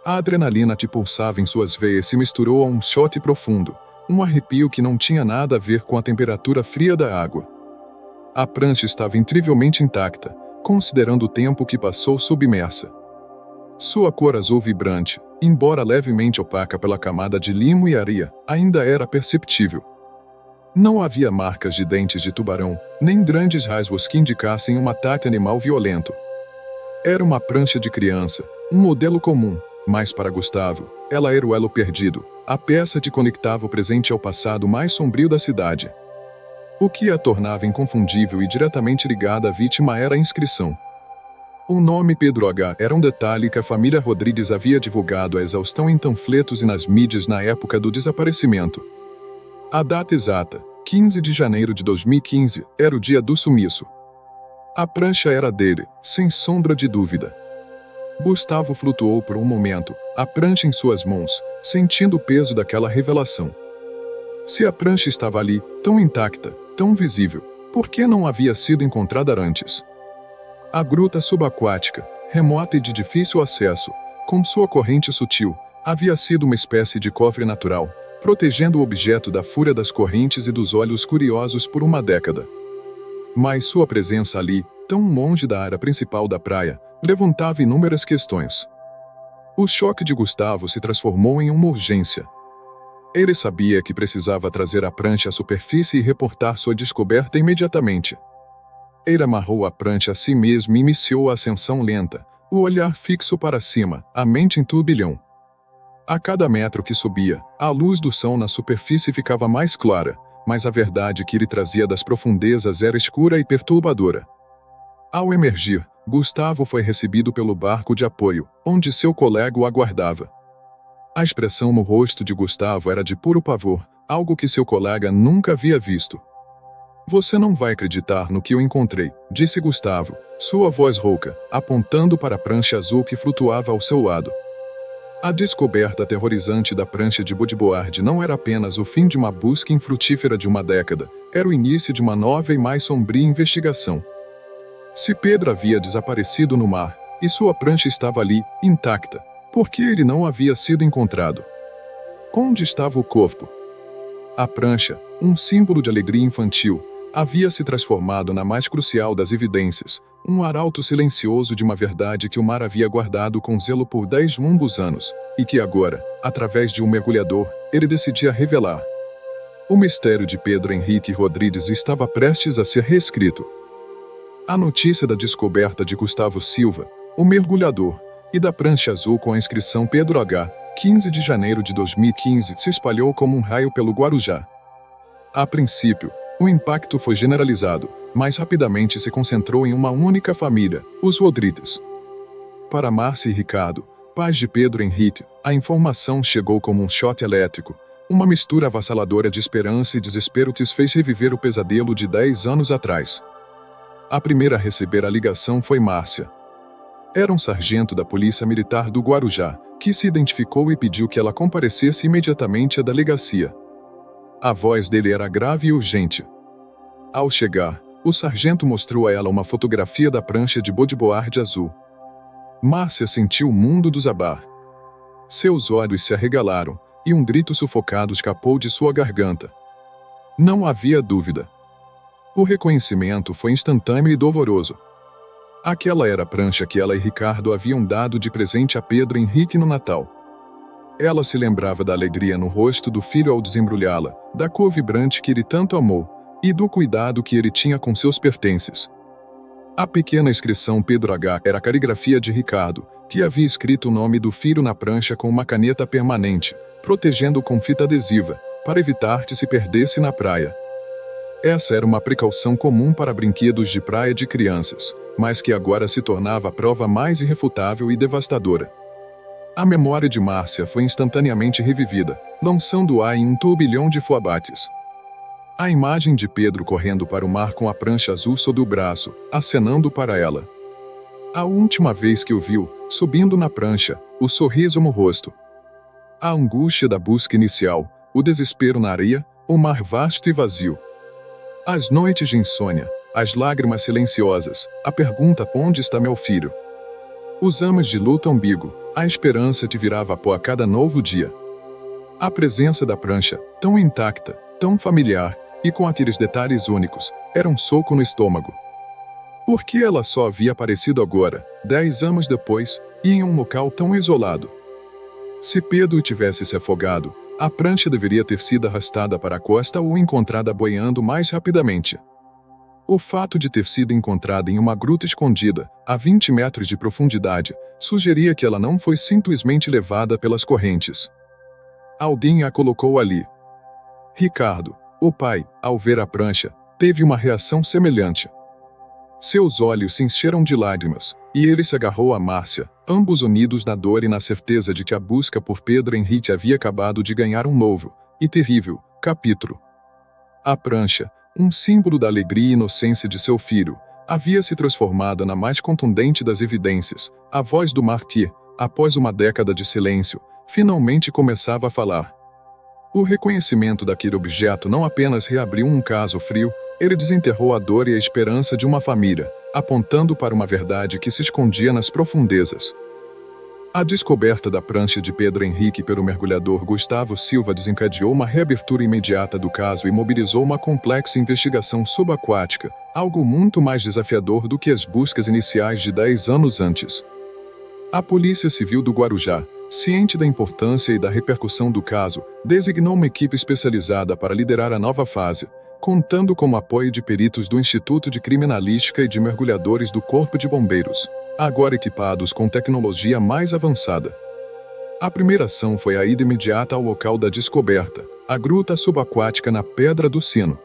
A adrenalina que pulsava em suas veias se misturou a um choque profundo, um arrepio que não tinha nada a ver com a temperatura fria da água. A prancha estava incrivelmente intacta, considerando o tempo que passou submersa. Sua cor azul vibrante, embora levemente opaca pela camada de limo e areia, ainda era perceptível. Não havia marcas de dentes de tubarão, nem grandes rasgos que indicassem um ataque animal violento. Era uma prancha de criança, um modelo comum, mas para Gustavo, ela era o elo perdido, a peça que conectava o presente ao passado mais sombrio da cidade. O que a tornava inconfundível e diretamente ligada à vítima era a inscrição. O nome Pedro H. era um detalhe que a família Rodrigues havia divulgado à exaustão em panfletos e nas mídias na época do desaparecimento. A data exata, 15 de janeiro de 2015, era o dia do sumiço. A prancha era dele, sem sombra de dúvida. Gustavo flutuou por um momento, a prancha em suas mãos, sentindo o peso daquela revelação. Se a prancha estava ali, tão intacta, tão visível, por que não havia sido encontrada antes? A gruta subaquática, remota e de difícil acesso, com sua corrente sutil, havia sido uma espécie de cofre natural, protegendo o objeto da fúria das correntes e dos olhos curiosos por uma década. Mas sua presença ali, tão longe da área principal da praia, levantava inúmeras questões. O choque de Gustavo se transformou em uma urgência. Ele sabia que precisava trazer a prancha à superfície e reportar sua descoberta imediatamente. Ele amarrou a prancha a si mesmo e iniciou a ascensão lenta, o olhar fixo para cima, a mente em turbilhão. A cada metro que subia, a luz do sol na superfície ficava mais clara, mas a verdade que ele trazia das profundezas era escura e perturbadora. Ao emergir, Gustavo foi recebido pelo barco de apoio, onde seu colega o aguardava. A expressão no rosto de Gustavo era de puro pavor, algo que seu colega nunca havia visto. "Você não vai acreditar no que eu encontrei", disse Gustavo, sua voz rouca, apontando para a prancha azul que flutuava ao seu lado. A descoberta aterrorizante da prancha de bodyboard não era apenas o fim de uma busca infrutífera de uma década, era o início de uma nova e mais sombria investigação. Se Pedro havia desaparecido no mar, e sua prancha estava ali, intacta, por que ele não havia sido encontrado? Onde estava o corpo? A prancha, um símbolo de alegria infantil, havia se transformado na mais crucial das evidências, um arauto silencioso de uma verdade que o mar havia guardado com zelo por 10 longos anos, e que agora, através de um mergulhador, ele decidia revelar. O mistério de Pedro Henrique Rodrigues estava prestes a ser reescrito. A notícia da descoberta de Gustavo Silva, o mergulhador, e da prancha azul com a inscrição Pedro H., 15 de janeiro de 2015, se espalhou como um raio pelo Guarujá. A princípio, o impacto foi generalizado, mas rapidamente se concentrou em uma única família, os Rodrigues. Para Márcia e Ricardo, pais de Pedro Henrique, a informação chegou como um choque elétrico, uma mistura avassaladora de esperança e desespero que os fez reviver o pesadelo de 10 anos atrás. A primeira a receber a ligação foi Márcia. Era um sargento da Polícia Militar do Guarujá, que se identificou e pediu que ela comparecesse imediatamente à delegacia. A voz dele era grave e urgente. Ao chegar, o sargento mostrou a ela uma fotografia da prancha de bodyboard azul. Márcia sentiu o mundo desabar. Seus olhos se arregalaram, e um grito sufocado escapou de sua garganta. Não havia dúvida. O reconhecimento foi instantâneo e doloroso. Aquela era a prancha que ela e Ricardo haviam dado de presente a Pedro Henrique no Natal. Ela se lembrava da alegria no rosto do filho ao desembrulhá-la, da cor vibrante que ele tanto amou, e do cuidado que ele tinha com seus pertences. A pequena inscrição Pedro H. era a caligrafia de Ricardo, que havia escrito o nome do filho na prancha com uma caneta permanente, protegendo-o com fita adesiva, para evitar que se perdesse na praia. Essa era uma precaução comum para brinquedos de praia de crianças, mas que agora se tornava a prova mais irrefutável e devastadora. A memória de Márcia foi instantaneamente revivida, lançando-a em um turbilhão de foabates. A imagem de Pedro correndo para o mar com a prancha azul sob o braço, acenando para ela. A última vez que o viu, subindo na prancha, o sorriso no rosto. A angústia da busca inicial, o desespero na areia, o mar vasto e vazio. As noites de insônia, as lágrimas silenciosas, a pergunta: onde está meu filho? Os anos de luta ambíguo, a esperança que virava pó a cada novo dia. A presença da prancha, tão intacta, tão familiar, e com aqueles detalhes únicos, era um soco no estômago. Por que ela só havia aparecido agora, 10 anos depois, e em um local tão isolado? Se Pedro tivesse se afogado, a prancha deveria ter sido arrastada para a costa ou encontrada boiando mais rapidamente. O fato de ter sido encontrada em uma gruta escondida, a 20 metros de profundidade, sugeria que ela não foi simplesmente levada pelas correntes. Alguém a colocou ali. Ricardo, o pai, ao ver a prancha, teve uma reação semelhante. Seus olhos se encheram de lágrimas, e ele se agarrou a Márcia, ambos unidos na dor e na certeza de que a busca por Pedro Henrique havia acabado de ganhar um novo, e terrível, capítulo. A prancha, um símbolo da alegria e inocência de seu filho, havia se transformado na mais contundente das evidências. A voz do mártir, após uma década de silêncio, finalmente começava a falar. O reconhecimento daquele objeto não apenas reabriu um caso frio, ele desenterrou a dor e a esperança de uma família, apontando para uma verdade que se escondia nas profundezas. A descoberta da prancha de Pedro Henrique pelo mergulhador Gustavo Silva desencadeou uma reabertura imediata do caso e mobilizou uma complexa investigação subaquática, algo muito mais desafiador do que as buscas iniciais de 10 anos antes. A Polícia Civil do Guarujá, ciente da importância e da repercussão do caso, designou uma equipe especializada para liderar a nova fase, contando com o apoio de peritos do Instituto de Criminalística e de mergulhadores do Corpo de Bombeiros, agora equipados com tecnologia mais avançada. A primeira ação foi a ida imediata ao local da descoberta, a gruta subaquática na Pedra do Sino.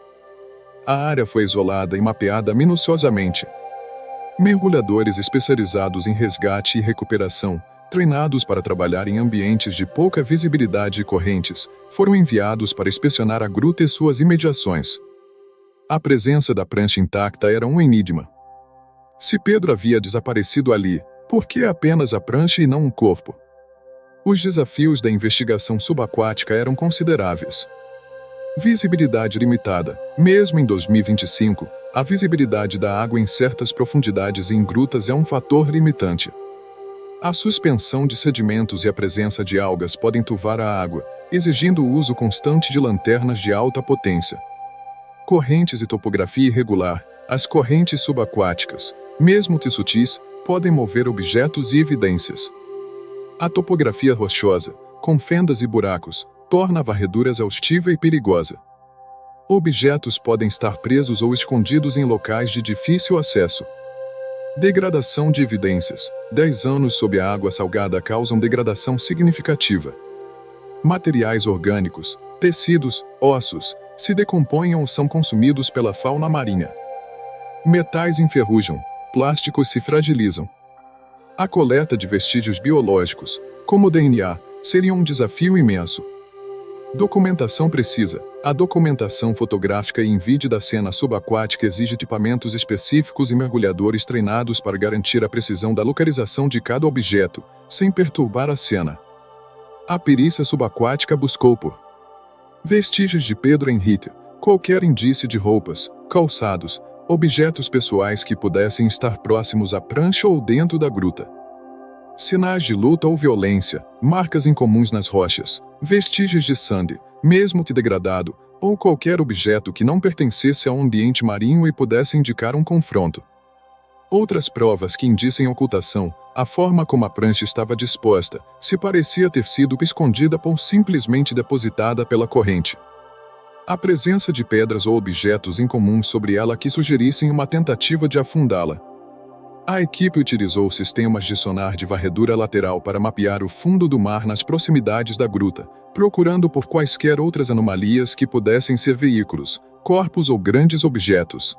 A área foi isolada e mapeada minuciosamente. Mergulhadores especializados em resgate e recuperação, treinados para trabalhar em ambientes de pouca visibilidade e correntes, foram enviados para inspecionar a gruta e suas imediações. A presença da prancha intacta era um enigma. Se Pedro havia desaparecido ali, por que apenas a prancha e não um corpo? Os desafios da investigação subaquática eram consideráveis. Visibilidade limitada. Mesmo em 2025, a visibilidade da água em certas profundidades e em grutas é um fator limitante. A suspensão de sedimentos e a presença de algas podem turvar a água, exigindo o uso constante de lanternas de alta potência. Correntes e topografia irregular. As correntes subaquáticas, mesmo que sutis, podem mover objetos e evidências. A topografia rochosa, com fendas e buracos, torna a varredura exaustiva e perigosa. Objetos podem estar presos ou escondidos em locais de difícil acesso. Degradação de evidências. 10 anos sob a água salgada causam degradação significativa. Materiais orgânicos, tecidos, ossos, se decompõem ou são consumidos pela fauna marinha. Metais enferrujam, plásticos se fragilizam. A coleta de vestígios biológicos, como o DNA, seria um desafio imenso. Documentação precisa. A documentação fotográfica e em vídeo da cena subaquática exige equipamentos específicos e mergulhadores treinados para garantir a precisão da localização de cada objeto, sem perturbar a cena. A perícia subaquática buscou por vestígios de Pedro Henrique, qualquer indício de roupas, calçados, objetos pessoais que pudessem estar próximos à prancha ou dentro da gruta. Sinais de luta ou violência, marcas incomuns nas rochas, vestígios de sangue, mesmo que degradado, ou qualquer objeto que não pertencesse a um ambiente marinho e pudesse indicar um confronto. Outras provas que indicem ocultação, a forma como a prancha estava disposta, se parecia ter sido escondida ou simplesmente depositada pela corrente. A presença de pedras ou objetos incomuns sobre ela que sugerissem uma tentativa de afundá-la. A equipe utilizou sistemas de sonar de varredura lateral para mapear o fundo do mar nas proximidades da gruta, procurando por quaisquer outras anomalias que pudessem ser veículos, corpos ou grandes objetos.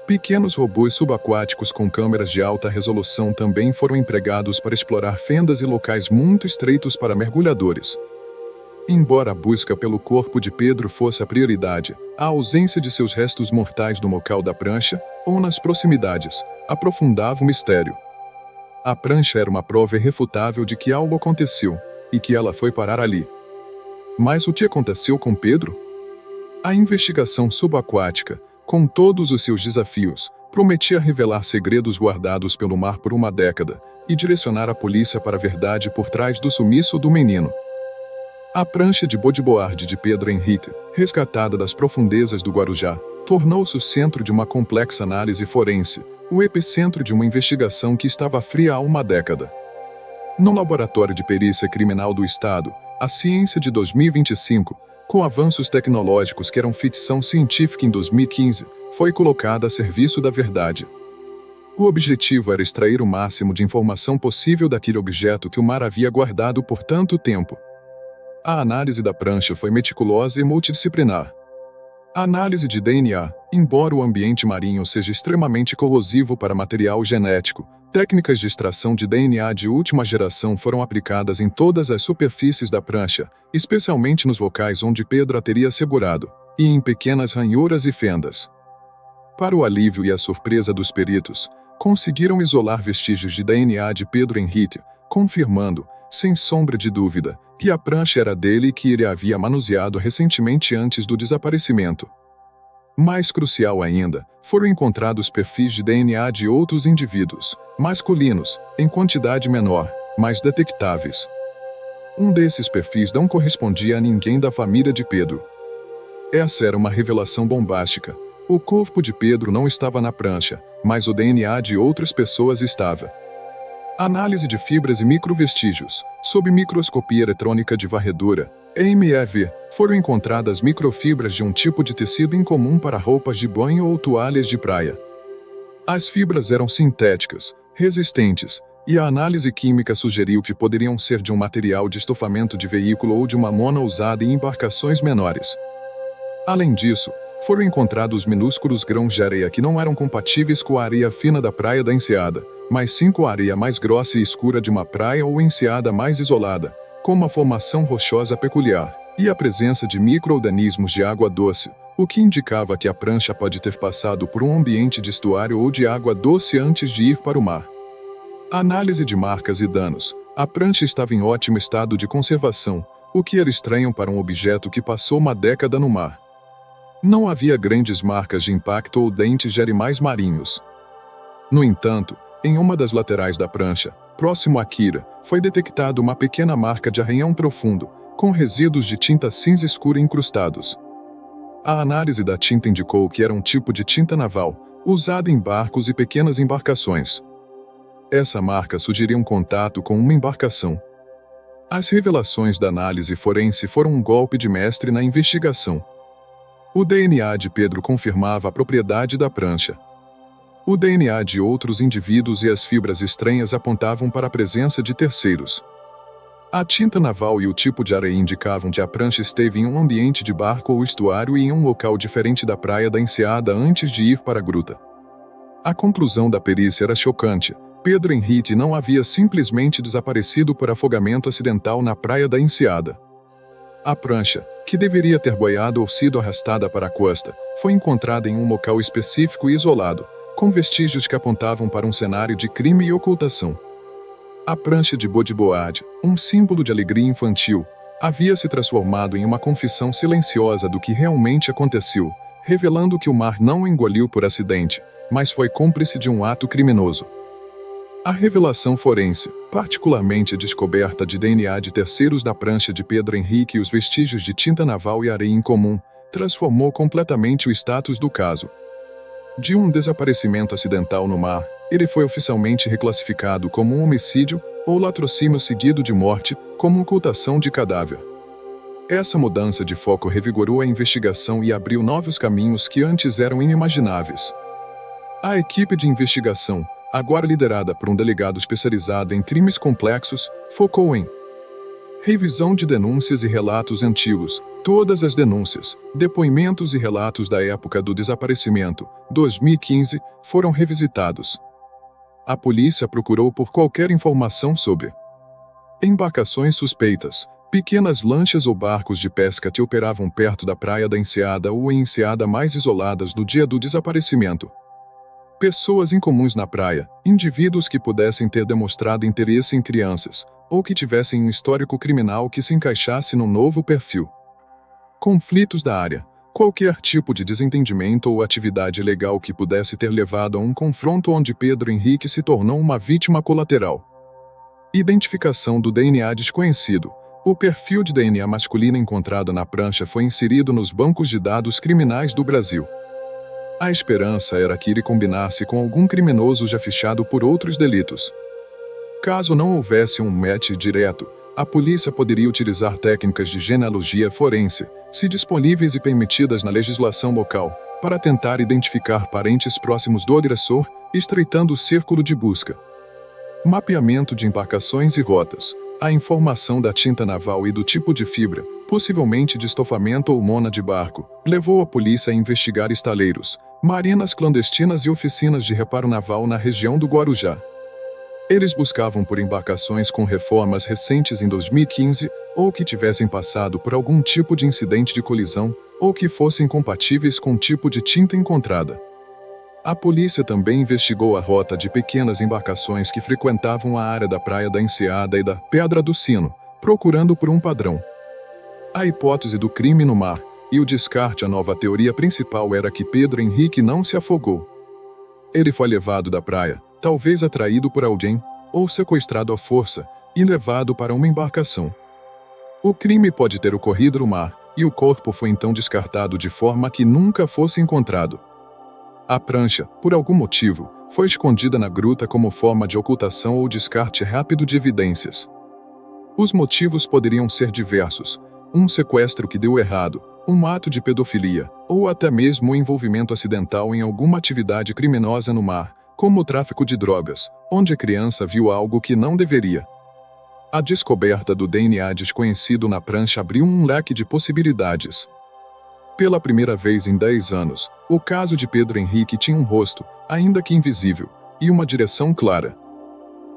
Pequenos robôs subaquáticos com câmeras de alta resolução também foram empregados para explorar fendas e locais muito estreitos para mergulhadores. Embora a busca pelo corpo de Pedro fosse a prioridade, a ausência de seus restos mortais no local da prancha, ou nas proximidades, aprofundava o mistério. A prancha era uma prova irrefutável de que algo aconteceu, e que ela foi parar ali. Mas o que aconteceu com Pedro? A investigação subaquática, com todos os seus desafios, prometia revelar segredos guardados pelo mar por uma década, e direcionar a polícia para a verdade por trás do sumiço do menino. A prancha de bodyboard de Pedro Henrique, resgatada das profundezas do Guarujá, tornou-se o centro de uma complexa análise forense, o epicentro de uma investigação que estava fria há uma década. No Laboratório de Perícia Criminal do Estado, a ciência de 2025, com avanços tecnológicos que eram ficção científica em 2015, foi colocada a serviço da verdade. O objetivo era extrair o máximo de informação possível daquele objeto que o mar havia guardado por tanto tempo. A análise da prancha foi meticulosa e multidisciplinar. A análise de DNA, embora o ambiente marinho seja extremamente corrosivo para material genético, técnicas de extração de DNA de última geração foram aplicadas em todas as superfícies da prancha, especialmente nos locais onde Pedro a teria segurado, e em pequenas ranhuras e fendas. Para o alívio e a surpresa dos peritos, conseguiram isolar vestígios de DNA de Pedro Henrique, confirmando, sem sombra de dúvida, que a prancha era dele e que ele a havia manuseado recentemente antes do desaparecimento. Mais crucial ainda, foram encontrados perfis de DNA de outros indivíduos, masculinos, em quantidade menor, mas detectáveis. Um desses perfis não correspondia a ninguém da família de Pedro. Essa era uma revelação bombástica. O corpo de Pedro não estava na prancha, mas o DNA de outras pessoas estava. Análise de fibras e microvestígios. Sob microscopia eletrônica de varredura, MRV, foram encontradas microfibras de um tipo de tecido incomum para roupas de banho ou toalhas de praia. As fibras eram sintéticas, resistentes, e a análise química sugeriu que poderiam ser de um material de estofamento de veículo ou de uma mona usada em embarcações menores. Além disso, foram encontrados minúsculos grãos de areia que não eram compatíveis com a areia fina da praia da Enseada, mas sim com a areia mais grossa e escura de uma praia ou enseada mais isolada, com uma formação rochosa peculiar, e a presença de micro-organismos de água doce, o que indicava que a prancha pode ter passado por um ambiente de estuário ou de água doce antes de ir para o mar. Análise de marcas e danos. A prancha estava em ótimo estado de conservação, o que era estranho para um objeto que passou uma década no mar. Não havia grandes marcas de impacto ou dentes de animais marinhos. No entanto, em uma das laterais da prancha, próximo à quira, foi detectada uma pequena marca de arranhão profundo, com resíduos de tinta cinza escura incrustados. A análise da tinta indicou que era um tipo de tinta naval, usada em barcos e pequenas embarcações. Essa marca sugeria um contato com uma embarcação. As revelações da análise forense foram um golpe de mestre na investigação. O DNA de Pedro confirmava a propriedade da prancha. O DNA de outros indivíduos e as fibras estranhas apontavam para a presença de terceiros. A tinta naval e o tipo de areia indicavam que a prancha esteve em um ambiente de barco ou estuário e em um local diferente da praia da Enseada antes de ir para a gruta. A conclusão da perícia era chocante. Pedro Henrique não havia simplesmente desaparecido por afogamento acidental na praia da Enseada. A prancha, que deveria ter boiado ou sido arrastada para a costa, foi encontrada em um local específico e isolado, com vestígios que apontavam para um cenário de crime e ocultação. A prancha de Bodiboade, um símbolo de alegria infantil, havia se transformado em uma confissão silenciosa do que realmente aconteceu, revelando que o mar não o engoliu por acidente, mas foi cúmplice de um ato criminoso. A revelação forense, particularmente a descoberta de DNA de terceiros da prancha de Pedro Henrique e os vestígios de tinta naval e areia incomum, transformou completamente o status do caso. De um desaparecimento acidental no mar, ele foi oficialmente reclassificado como um homicídio ou latrocínio seguido de morte, como ocultação de cadáver. Essa mudança de foco revigorou a investigação e abriu novos caminhos que antes eram inimagináveis. A equipe de investigação, agora liderada por um delegado especializado em crimes complexos, focou em revisão de denúncias e relatos antigos. Todas as denúncias, depoimentos e relatos da época do desaparecimento, 2015, foram revisitados. A polícia procurou por qualquer informação sobre embarcações suspeitas, pequenas lanchas ou barcos de pesca que operavam perto da praia da Enseada ou em enseada mais isoladas no dia do desaparecimento. Pessoas incomuns na praia, indivíduos que pudessem ter demonstrado interesse em crianças, ou que tivessem um histórico criminal que se encaixasse num novo perfil. Conflitos da área, qualquer tipo de desentendimento ou atividade ilegal que pudesse ter levado a um confronto onde Pedro Henrique se tornou uma vítima colateral. Identificação do DNA desconhecido. O perfil de DNA masculino encontrado na prancha foi inserido nos bancos de dados criminais do Brasil. A esperança era que ele combinasse com algum criminoso já fichado por outros delitos. Caso não houvesse um match direto, a polícia poderia utilizar técnicas de genealogia forense, se disponíveis e permitidas na legislação local, para tentar identificar parentes próximos do agressor, estreitando o círculo de busca. Mapeamento de embarcações e rotas. A informação da tinta naval e do tipo de fibra, possivelmente de estofamento ou mona de barco, levou a polícia a investigar estaleiros, marinas clandestinas e oficinas de reparo naval na região do Guarujá. Eles buscavam por embarcações com reformas recentes em 2015, ou que tivessem passado por algum tipo de incidente de colisão, ou que fossem compatíveis com o tipo de tinta encontrada. A polícia também investigou a rota de pequenas embarcações que frequentavam a área da Praia da Enseada e da Pedra do Sino, procurando por um padrão. A hipótese do crime no mar e o descarte à nova teoria principal era que Pedro Henrique não se afogou. Ele foi levado da praia, talvez atraído por alguém, ou sequestrado à força, e levado para uma embarcação. O crime pode ter ocorrido no mar, e o corpo foi então descartado de forma que nunca fosse encontrado. A prancha, por algum motivo, foi escondida na gruta como forma de ocultação ou descarte rápido de evidências. Os motivos poderiam ser diversos: um sequestro que deu errado, um ato de pedofilia, ou até mesmo o envolvimento acidental em alguma atividade criminosa no mar, como o tráfico de drogas, onde a criança viu algo que não deveria. A descoberta do DNA desconhecido na prancha abriu um leque de possibilidades. Pela primeira vez em 10 anos, o caso de Pedro Henrique tinha um rosto, ainda que invisível, e uma direção clara.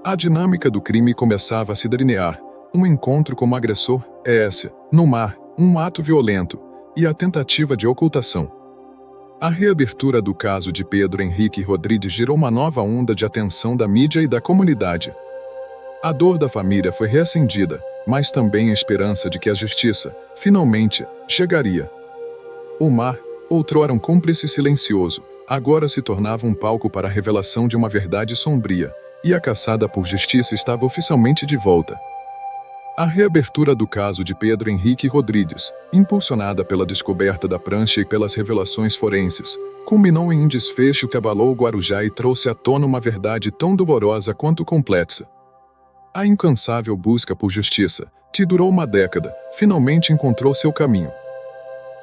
A dinâmica do crime começava a se delinear: um encontro com o agressor, no mar, um ato violento, e a tentativa de ocultação. A reabertura do caso de Pedro Henrique Rodrigues gerou uma nova onda de atenção da mídia e da comunidade. A dor da família foi reacendida, mas também a esperança de que a justiça, finalmente, chegaria. O mar, outrora um cúmplice silencioso, agora se tornava um palco para a revelação de uma verdade sombria, e a caçada por justiça estava oficialmente de volta. A reabertura do caso de Pedro Henrique Rodrigues, impulsionada pela descoberta da prancha e pelas revelações forenses, culminou em um desfecho que abalou o Guarujá e trouxe à tona uma verdade tão dolorosa quanto complexa. A incansável busca por justiça, que durou uma década, finalmente encontrou seu caminho.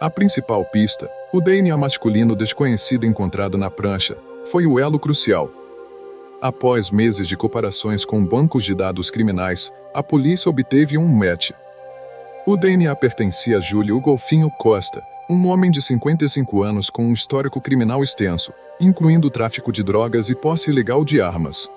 A principal pista, o DNA masculino desconhecido encontrado na prancha, foi o elo crucial. Após meses de comparações com bancos de dados criminais, a polícia obteve um match. O DNA pertencia a Júlio Golfinho Costa, um homem de 55 anos com um histórico criminal extenso, incluindo tráfico de drogas e posse ilegal de armas.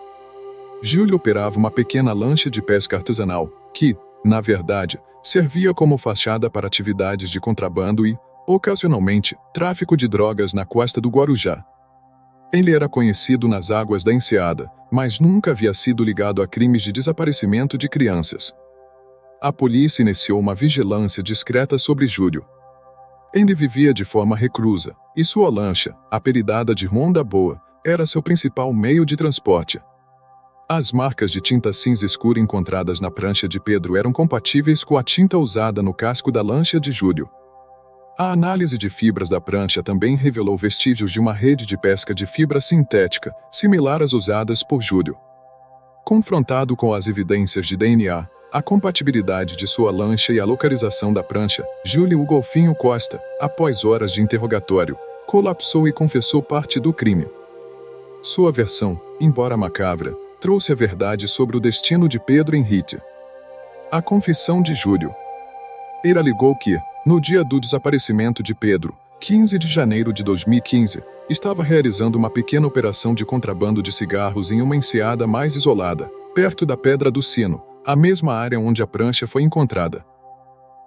Júlio operava uma pequena lancha de pesca artesanal, que, na verdade, servia como fachada para atividades de contrabando e, ocasionalmente, tráfico de drogas na costa do Guarujá. Ele era conhecido nas águas da Enseada, mas nunca havia sido ligado a crimes de desaparecimento de crianças. A polícia iniciou uma vigilância discreta sobre Júlio. Ele vivia de forma reclusa, e sua lancha, apelidada de Ronda Boa, era seu principal meio de transporte. As marcas de tinta cinza escura encontradas na prancha de Pedro eram compatíveis com a tinta usada no casco da lancha de Júlio. A análise de fibras da prancha também revelou vestígios de uma rede de pesca de fibra sintética, similar às usadas por Júlio. Confrontado com as evidências de DNA, a compatibilidade de sua lancha e a localização da prancha, Júlio Golfinho Costa, após horas de interrogatório, colapsou e confessou parte do crime. Sua versão, embora macabra, trouxe a verdade sobre o destino de Pedro Henrique. A confissão de Júlio. Ele alegou que, no dia do desaparecimento de Pedro, 15 de janeiro de 2015, estava realizando uma pequena operação de contrabando de cigarros em uma enseada mais isolada, perto da Pedra do Sino, a mesma área onde a prancha foi encontrada.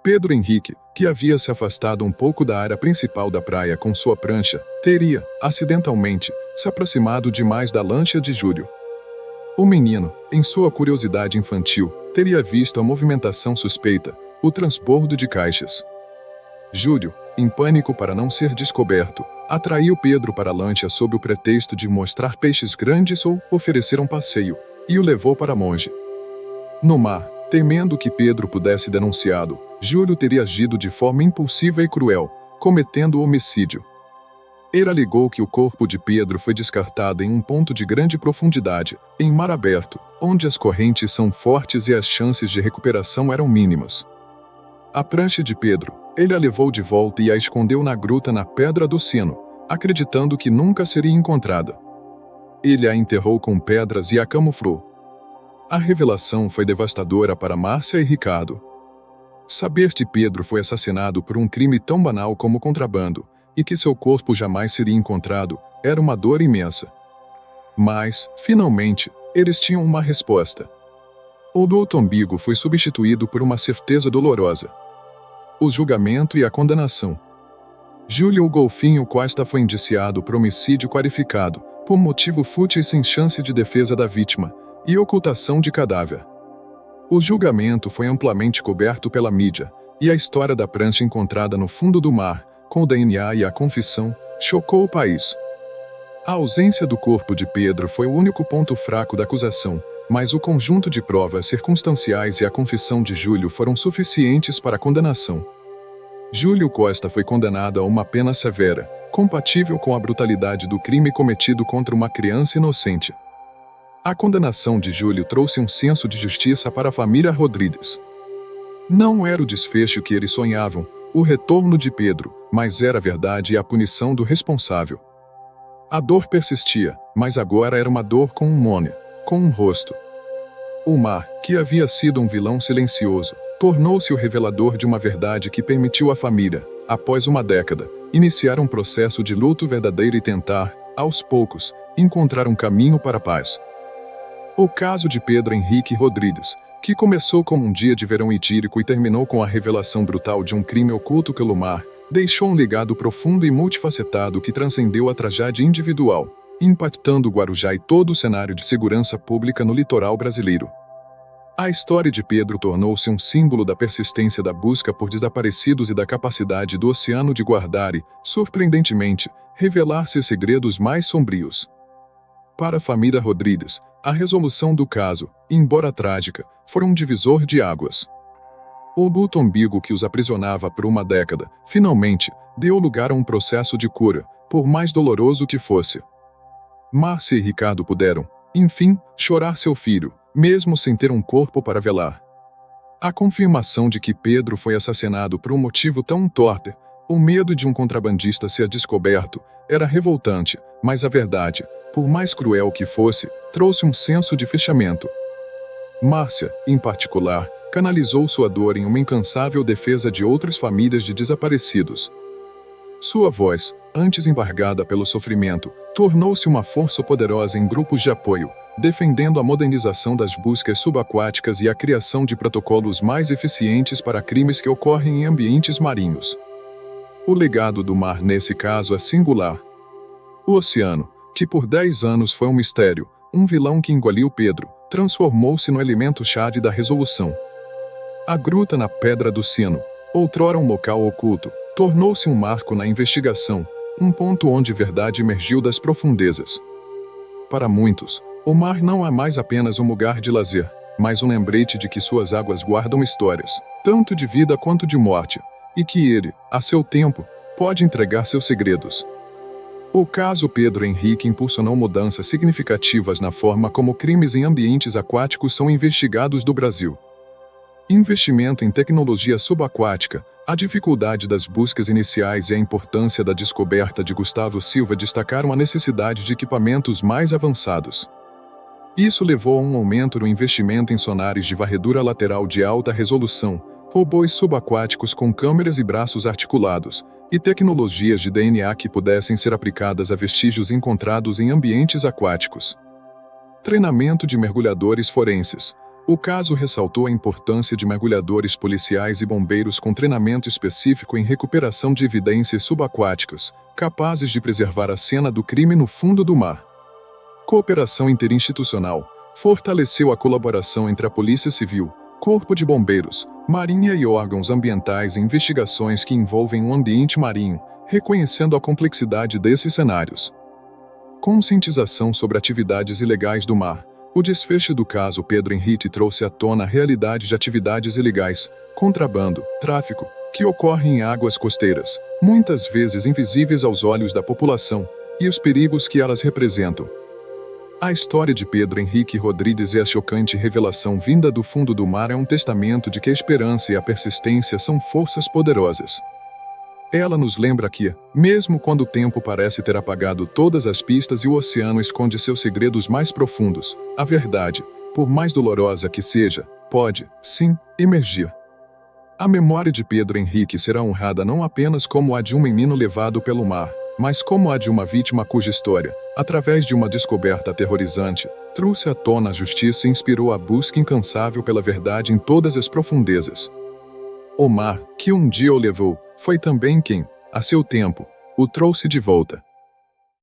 Pedro Henrique, que havia se afastado um pouco da área principal da praia com sua prancha, teria, acidentalmente, se aproximado demais da lancha de Júlio. O menino, em sua curiosidade infantil, teria visto a movimentação suspeita, o transbordo de caixas. Júlio, em pânico para não ser descoberto, atraiu Pedro para a lancha sob o pretexto de mostrar peixes grandes ou oferecer um passeio, e o levou para Monge. No mar, temendo que Pedro pudesse denunciá-lo, Júlio teria agido de forma impulsiva e cruel, cometendo homicídio. Ele alegou que o corpo de Pedro foi descartado em um ponto de grande profundidade, em mar aberto, onde as correntes são fortes e as chances de recuperação eram mínimas. A prancha de Pedro, ele a levou de volta e a escondeu na gruta na Pedra do Sino, acreditando que nunca seria encontrada. Ele a enterrou com pedras e a camuflou. A revelação foi devastadora para Márcia e Ricardo. Saber que Pedro foi assassinado por um crime tão banal como contrabando, e que seu corpo jamais seria encontrado, era uma dor imensa. Mas, finalmente, eles tinham uma resposta. O luto ambíguo foi substituído por uma certeza dolorosa: o julgamento e a condenação. Júlio Golfinho Costa foi indiciado por homicídio qualificado, por motivo fútil e sem chance de defesa da vítima, e ocultação de cadáver. O julgamento foi amplamente coberto pela mídia, e a história da prancha encontrada no fundo do mar, com o DNA e a confissão, chocou o país. A ausência do corpo de Pedro foi o único ponto fraco da acusação, mas o conjunto de provas circunstanciais e a confissão de Júlio foram suficientes para a condenação. Júlio Costa foi condenado a uma pena severa, compatível com a brutalidade do crime cometido contra uma criança inocente. A condenação de Júlio trouxe um senso de justiça para a família Rodrigues. Não era o desfecho que eles sonhavam, o retorno de Pedro, mas era a verdade e a punição do responsável. A dor persistia, mas agora era uma dor com um nome, com um rosto. O mar, que havia sido um vilão silencioso, tornou-se o revelador de uma verdade que permitiu à família, após uma década, iniciar um processo de luto verdadeiro e tentar, aos poucos, encontrar um caminho para a paz. O caso de Pedro Henrique Rodrigues, que começou como um dia de verão idílico e terminou com a revelação brutal de um crime oculto pelo mar, deixou um legado profundo e multifacetado que transcendeu a tragédia individual, impactando Guarujá e todo o cenário de segurança pública no litoral brasileiro. A história de Pedro tornou-se um símbolo da persistência da busca por desaparecidos e da capacidade do oceano de guardar e, surpreendentemente, revelar seus segredos mais sombrios. Para a família Rodrigues, a resolução do caso, embora trágica, foi um divisor de águas. O luto ambíguo que os aprisionava por uma década, finalmente, deu lugar a um processo de cura, por mais doloroso que fosse. Márcia e Ricardo puderam, enfim, chorar seu filho, mesmo sem ter um corpo para velar. A confirmação de que Pedro foi assassinado por um motivo tão torpe, o medo de um contrabandista ser descoberto, era revoltante, mas a verdade, por mais cruel que fosse, trouxe um senso de fechamento. Márcia, em particular, canalizou sua dor em uma incansável defesa de outras famílias de desaparecidos. Sua voz, antes embargada pelo sofrimento, tornou-se uma força poderosa em grupos de apoio, defendendo a modernização das buscas subaquáticas e a criação de protocolos mais eficientes para crimes que ocorrem em ambientes marinhos. O legado do mar nesse caso é singular. O oceano, que por 10 anos foi um mistério, um vilão que engoliu Pedro, transformou-se no elemento-chave da resolução. A gruta na Pedra do Sino, outrora um local oculto, tornou-se um marco na investigação, um ponto onde a verdade emergiu das profundezas. Para muitos, o mar não é mais apenas um lugar de lazer, mas um lembrete de que suas águas guardam histórias, tanto de vida quanto de morte, e que ele, a seu tempo, pode entregar seus segredos. O caso Pedro Henrique impulsionou mudanças significativas na forma como crimes em ambientes aquáticos são investigados no Brasil. Investimento em tecnologia subaquática, a dificuldade das buscas iniciais e a importância da descoberta de Gustavo Silva destacaram a necessidade de equipamentos mais avançados. Isso levou a um aumento no investimento em sonares de varredura lateral de alta resolução, robôs subaquáticos com câmeras e braços articulados, e tecnologias de DNA que pudessem ser aplicadas a vestígios encontrados em ambientes aquáticos. Treinamento de mergulhadores forenses. O caso ressaltou a importância de mergulhadores policiais e bombeiros com treinamento específico em recuperação de evidências subaquáticas, capazes de preservar a cena do crime no fundo do mar. Cooperação interinstitucional. Fortaleceu a colaboração entre a Polícia Civil, Corpo de Bombeiros, Marinha e órgãos ambientais em investigações que envolvem um ambiente marinho, reconhecendo a complexidade desses cenários. Conscientização sobre atividades ilegais do mar. O desfecho do caso Pedro Henrique trouxe à tona a realidade de atividades ilegais, contrabando, tráfico, que ocorre em águas costeiras, muitas vezes invisíveis aos olhos da população, e os perigos que elas representam. A história de Pedro Henrique Rodrigues e a chocante revelação vinda do fundo do mar é um testamento de que a esperança e a persistência são forças poderosas. Ela nos lembra que, mesmo quando o tempo parece ter apagado todas as pistas e o oceano esconde seus segredos mais profundos, a verdade, por mais dolorosa que seja, pode, sim, emergir. A memória de Pedro Henrique será honrada não apenas como a de um menino levado pelo mar, mas como a de uma vítima cuja história, através de uma descoberta aterrorizante, trouxe à tona a justiça e inspirou a busca incansável pela verdade em todas as profundezas. O mar, que um dia o levou, foi também quem, a seu tempo, o trouxe de volta.